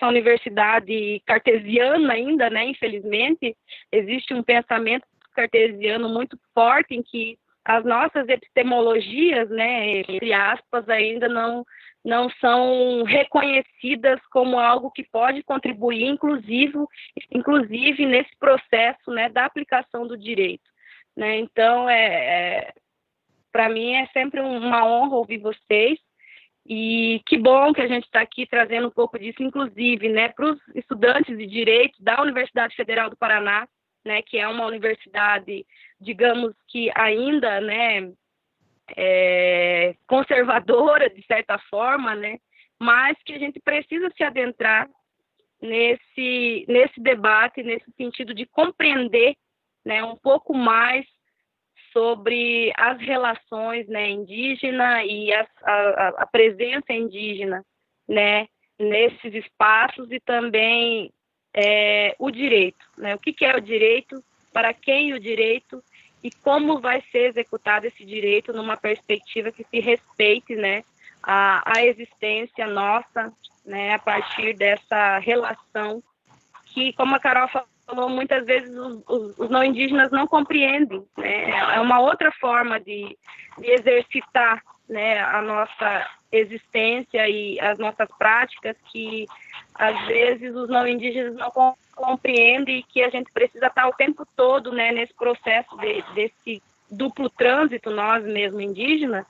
universidade cartesiana ainda, né, infelizmente, existe um pensamento cartesiano muito forte em que as nossas epistemologias, né, entre aspas, ainda não são reconhecidas como algo que pode contribuir, inclusive nesse processo, né, da aplicação do direito. né? Então, para mim é sempre uma honra ouvir vocês, e que bom que a gente está aqui trazendo um pouco disso, inclusive, né, para os estudantes de Direito da Universidade Federal do Paraná, né, que é uma universidade, digamos que ainda, né, conservadora, de certa forma, né, mas que a gente precisa se adentrar nesse debate, nesse sentido de compreender, né, um pouco mais sobre as relações, né, indígena e a presença indígena, né, nesses espaços, e também o direito, né, o que é o direito, para quem o direito e como vai ser executado esse direito numa perspectiva que se respeite, né, a existência nossa, né, a partir dessa relação que, como a Carol falou, muitas vezes os não indígenas não compreendem, né? É uma outra forma de exercitar, né, a nossa existência e as nossas práticas, que às vezes os não indígenas não compreendem, e que a gente precisa estar o tempo todo, né, nesse processo desse duplo trânsito, nós mesmo indígenas,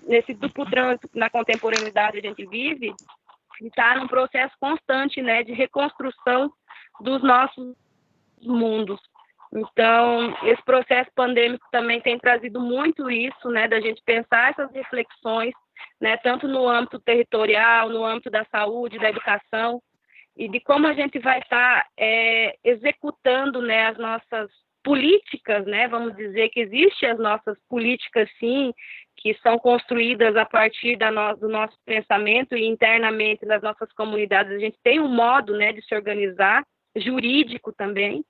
nesse duplo trânsito que na contemporaneidade a gente vive, está num processo constante, né, de reconstrução dos nossos mundos. Então, esse processo pandêmico também tem trazido muito isso, né, da gente pensar essas reflexões, né, tanto no âmbito territorial, no âmbito da saúde, da educação, e de como a gente vai estar executando, né, as nossas políticas, né, vamos dizer que existem as nossas políticas, sim, que são construídas a partir do nosso pensamento, e internamente nas nossas comunidades a gente tem um modo, né, de se organizar, jurídico também,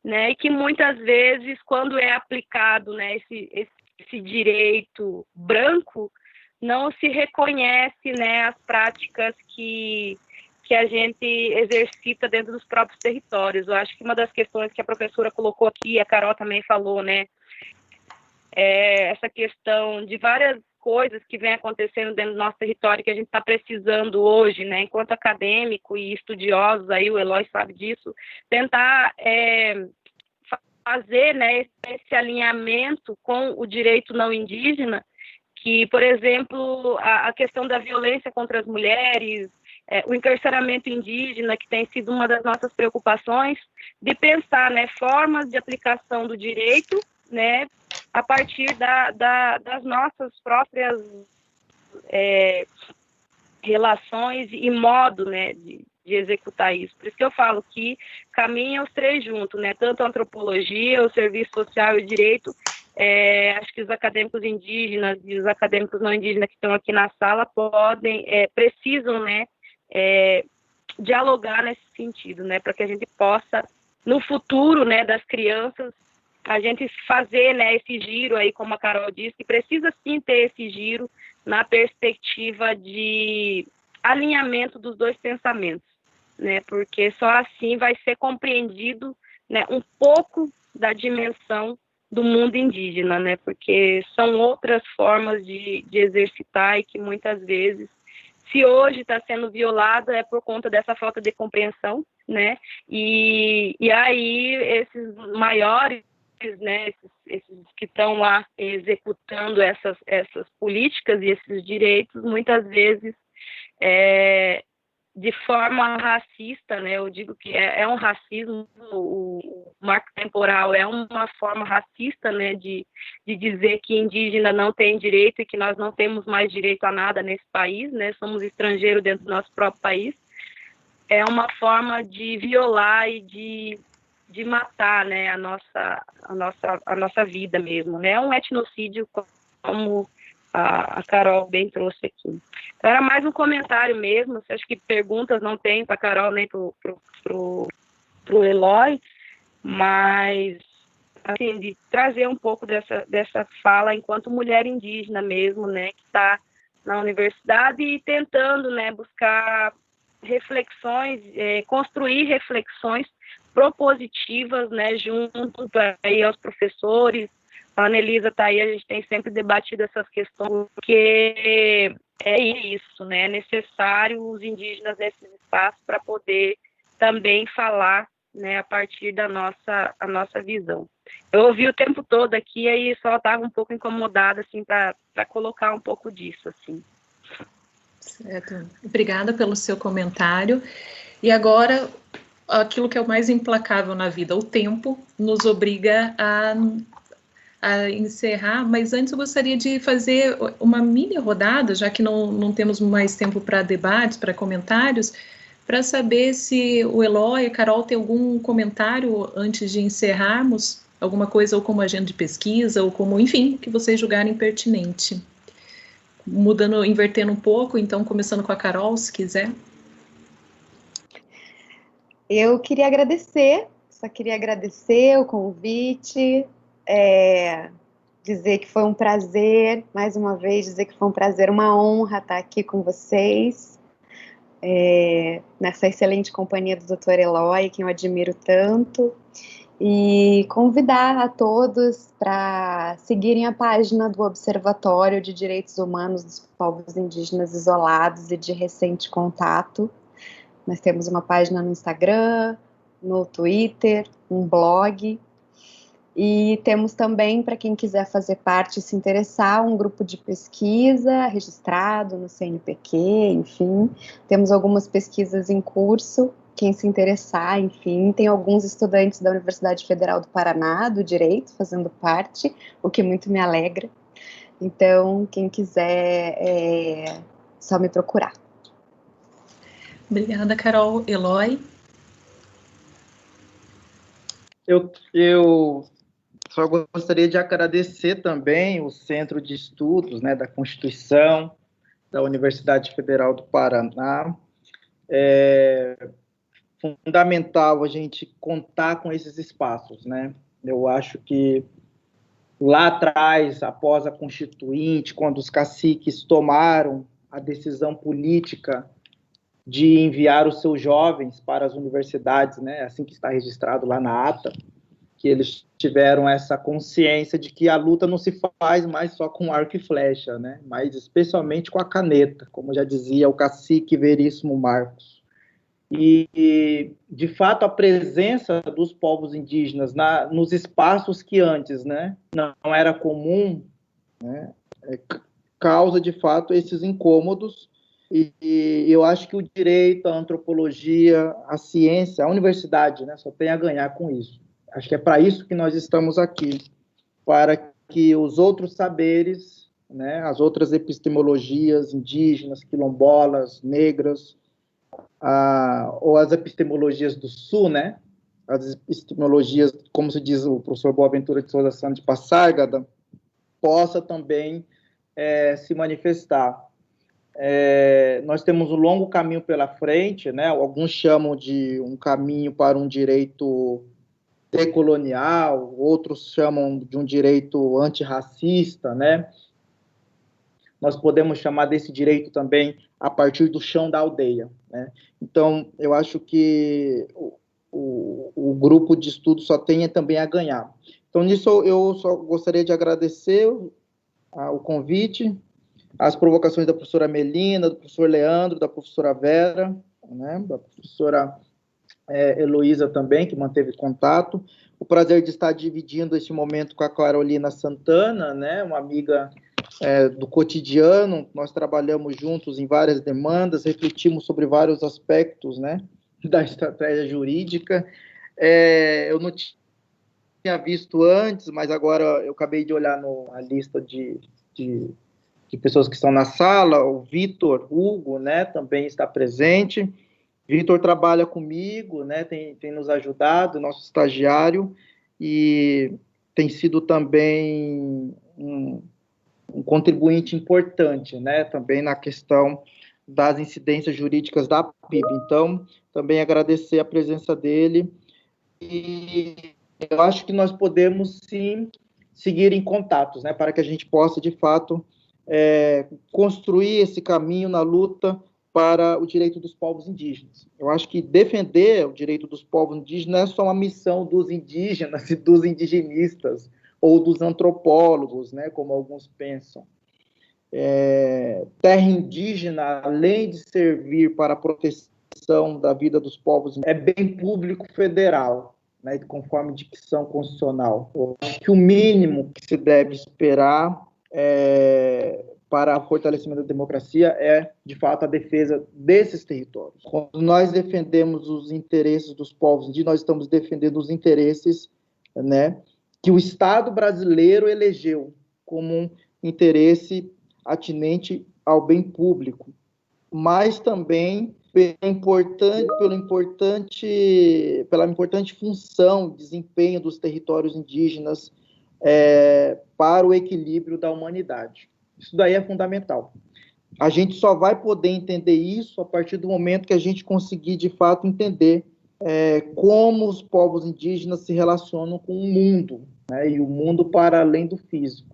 né, e que muitas vezes, quando é aplicado, né, esse direito branco, não se reconhece, né, as práticas que a gente exercita dentro dos próprios territórios. Eu acho que uma das questões que a professora colocou aqui, a Carol também falou, né, essa questão de várias coisas que vem acontecendo dentro do nosso território, que a gente está precisando hoje, né, enquanto acadêmico e estudiosos, aí o Eloy sabe disso, tentar fazer, né, esse alinhamento com o direito não indígena, que, por exemplo, a questão da violência contra as mulheres, o encarceramento indígena, que tem sido uma das nossas preocupações, de pensar, né, formas de aplicação do direito, né, a partir das nossas próprias relações e modo, né, de executar isso. Por isso que eu falo que caminham os três juntos, né, tanto a antropologia, o serviço social e o direito. Acho que os acadêmicos indígenas e os acadêmicos não indígenas que estão aqui na sala precisam, né, dialogar nesse sentido, né, para que a gente possa, no futuro, né, das crianças, a gente fazer, né, esse giro aí, como a Carol disse, que precisa sim ter esse giro na perspectiva de alinhamento dos dois pensamentos, né, porque só assim vai ser compreendido, né, um pouco da dimensão do mundo indígena, né, porque são outras formas de exercitar, e que muitas vezes, se hoje está sendo violada, é por conta dessa falta de compreensão, né, e aí esses maiores, né, esses que estão lá executando essas políticas e esses direitos, muitas vezes de forma racista, né, eu digo que é um racismo, o marco temporal é uma forma racista, né, de dizer que indígena não tem direito e que nós não temos mais direito a nada nesse país, né, somos estrangeiros dentro do nosso próprio país. É uma forma de violar e de matar, né, a nossa vida mesmo, né, é um etnocídio, como a Carol bem trouxe aqui. Então, era mais um comentário mesmo, acho que perguntas não tem para a Carol nem pro Eloy, mas, assim, de trazer um pouco dessa fala enquanto mulher indígena mesmo, né, que está na universidade e tentando, né, buscar reflexões, construir reflexões propositivas, né, junto aí aos professores. A Anelisa está aí, a gente tem sempre debatido essas questões, porque é isso, né, é necessário os indígenas nesses espaços para poder também falar, né, a partir da nossa visão. Eu ouvi o tempo todo aqui, aí só estava um pouco incomodada, assim, para colocar um pouco disso, assim. Certo. Obrigada pelo seu comentário. E agora, aquilo que é o mais implacável na vida, o tempo, nos obriga a encerrar, mas antes eu gostaria de fazer uma mini rodada, já que não temos mais tempo para debates, para comentários, para saber se o Eloy e a Carol tem algum comentário antes de encerrarmos, alguma coisa ou como agenda de pesquisa, ou como, enfim, que vocês julgarem pertinente. Mudando, invertendo um pouco, então começando com a Carol, se quiser. Eu queria agradecer, só queria agradecer o convite, dizer que foi um prazer, mais uma vez, dizer que foi um prazer, uma honra estar aqui com vocês, nessa excelente companhia do Dr. Eloy, que eu admiro tanto, e convidar a todos para seguirem a página do Observatório de Direitos Humanos dos Povos Indígenas Isolados e de Recente Contato. Nós temos uma página no Instagram, no Twitter, um blog, e temos também, para quem quiser fazer parte e se interessar, um grupo de pesquisa registrado no CNPq, enfim, temos algumas pesquisas em curso, quem se interessar, enfim, tem alguns estudantes da Universidade Federal do Paraná, do Direito, fazendo parte, o que muito me alegra. Então, quem quiser, só me procurar. Obrigada, Carol. Eloy? Eu só gostaria de agradecer também o Centro de Estudos, né, da Constituição, da Universidade Federal do Paraná. É fundamental a gente contar com esses espaços, né? Eu acho que lá atrás, após a Constituinte, quando os caciques tomaram a decisão política de enviar os seus jovens para as universidades, né, assim que está registrado lá na ata, que eles tiveram essa consciência de que a luta não se faz mais só com arco e flecha, né, mas especialmente com a caneta, como já dizia o cacique Veríssimo Marcos. E, de fato, a presença dos povos indígenas nos espaços que antes, né, não era comum, né, causa, de fato, esses incômodos. E eu acho que o direito, a antropologia, a ciência, a universidade, né, só tem a ganhar com isso. Acho que é para isso que nós estamos aqui, para que os outros saberes, né, as outras epistemologias indígenas, quilombolas, negras, ou as epistemologias do Sul, né, as epistemologias, como se diz o professor Boaventura de Souza Santos de Passárgada, possa também se manifestar. Nós temos um longo caminho pela frente, né? Alguns chamam de um caminho para um direito decolonial, outros chamam de um direito antirracista, né? Nós podemos chamar desse direito também a partir do chão da aldeia, né? Então, eu acho que o grupo de estudo só tem também a ganhar. Então, nisso eu só gostaria de agradecer o convite, as provocações da professora Melina, do professor Leandro, da professora Vera, né, da professora Heloísa também, que manteve contato. O prazer de estar dividindo esse momento com a Carolina Santana, né, uma amiga do cotidiano. Nós trabalhamos juntos em várias demandas, refletimos sobre vários aspectos, né, da estratégia jurídica. Eu não tinha visto antes, mas agora eu acabei de olhar na lista de pessoas que estão na sala. O Vitor Hugo, né, também está presente. Vitor trabalha comigo, né, tem nos ajudado, nosso estagiário, e tem sido também um contribuinte importante, né, também na questão das incidências jurídicas da PIB. Então, também agradecer a presença dele, e eu acho que nós podemos, sim, seguir em contatos, né, para que a gente possa, de fato, construir esse caminho na luta para o direito dos povos indígenas. Eu acho que defender o direito dos povos indígenas não é só uma missão dos indígenas e dos indigenistas, ou dos antropólogos, né, como alguns pensam. Terra indígena, além de servir para a proteção da vida dos povos, é bem público federal, né, conforme dicção constitucional. Eu acho que o mínimo que se deve esperar para o fortalecimento da democracia é, de fato, a defesa desses territórios. Quando nós defendemos os interesses dos povos indígenas, nós estamos defendendo os interesses, né, que o Estado brasileiro elegeu como um interesse atinente ao bem público, mas também pela importante função, desempenho dos territórios indígenas para o equilíbrio da humanidade. Isso daí é fundamental. A gente só vai poder entender isso a partir do momento que a gente conseguir, de fato, entender como os povos indígenas se relacionam com o mundo, né, e o mundo para além do físico.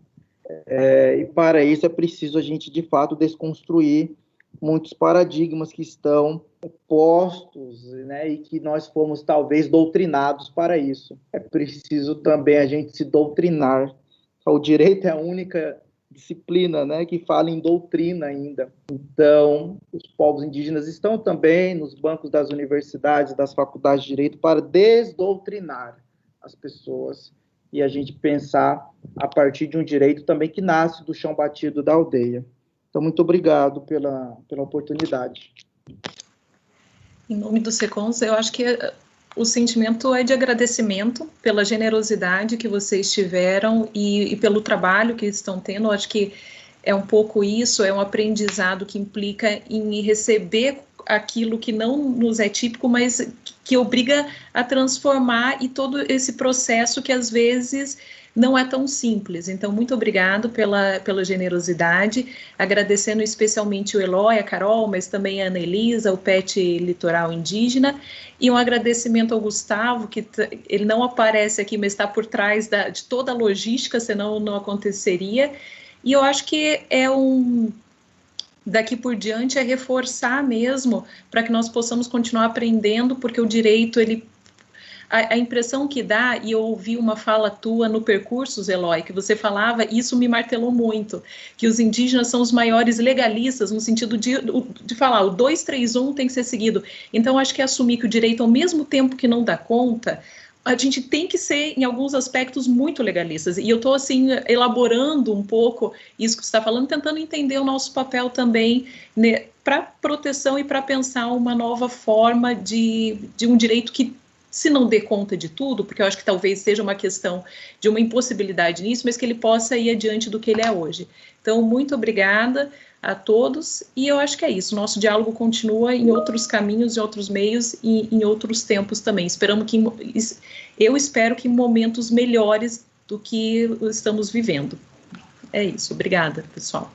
E para isso é preciso a gente, de fato, desconstruir muitos paradigmas que estão postos, né, e que nós fomos, talvez, doutrinados para isso. É preciso também a gente se doutrinar. O direito é a única disciplina, né, que fala em doutrina ainda. Então, os povos indígenas estão também nos bancos das universidades, das faculdades de direito, para desdoutrinar as pessoas e a gente pensar a partir de um direito também que nasce do chão batido da aldeia. Então, muito obrigado pela oportunidade. Em nome do SECONS, eu acho que o sentimento é de agradecimento pela generosidade que vocês tiveram e pelo trabalho que estão tendo. Eu acho que é um pouco isso, é um aprendizado que implica em receber aquilo que não nos é típico, mas que obriga a transformar, e todo esse processo que às vezes não é tão simples. Então, muito obrigado pela generosidade, agradecendo especialmente o Eloy, a Carol, mas também a Ana Elisa, o PET Litoral Indígena, e um agradecimento ao Gustavo, que ele não aparece aqui, mas está por trás de toda a logística, senão não aconteceria. E eu acho que daqui por diante é reforçar mesmo, para que nós possamos continuar aprendendo, porque o direito, a impressão que dá, e eu ouvi uma fala tua no Percursos, Eloy, que você falava, isso me martelou muito, que os indígenas são os maiores legalistas, no sentido de falar, o 231 tem que ser seguido. Então, acho que assumir que o direito, ao mesmo tempo que não dá conta, a gente tem que ser, em alguns aspectos, muito legalistas. E eu estou, assim, elaborando um pouco isso que você está falando, tentando entender o nosso papel também, né, para proteção e para pensar uma nova forma de um direito que, se não dê conta de tudo, porque eu acho que talvez seja uma questão de uma impossibilidade nisso, mas que ele possa ir adiante do que ele é hoje. Então, muito obrigada a todos, e eu acho que é isso. Nosso diálogo continua em outros caminhos, em outros meios e em outros tempos também. Eu espero que em momentos melhores do que estamos vivendo. É isso. Obrigada, pessoal.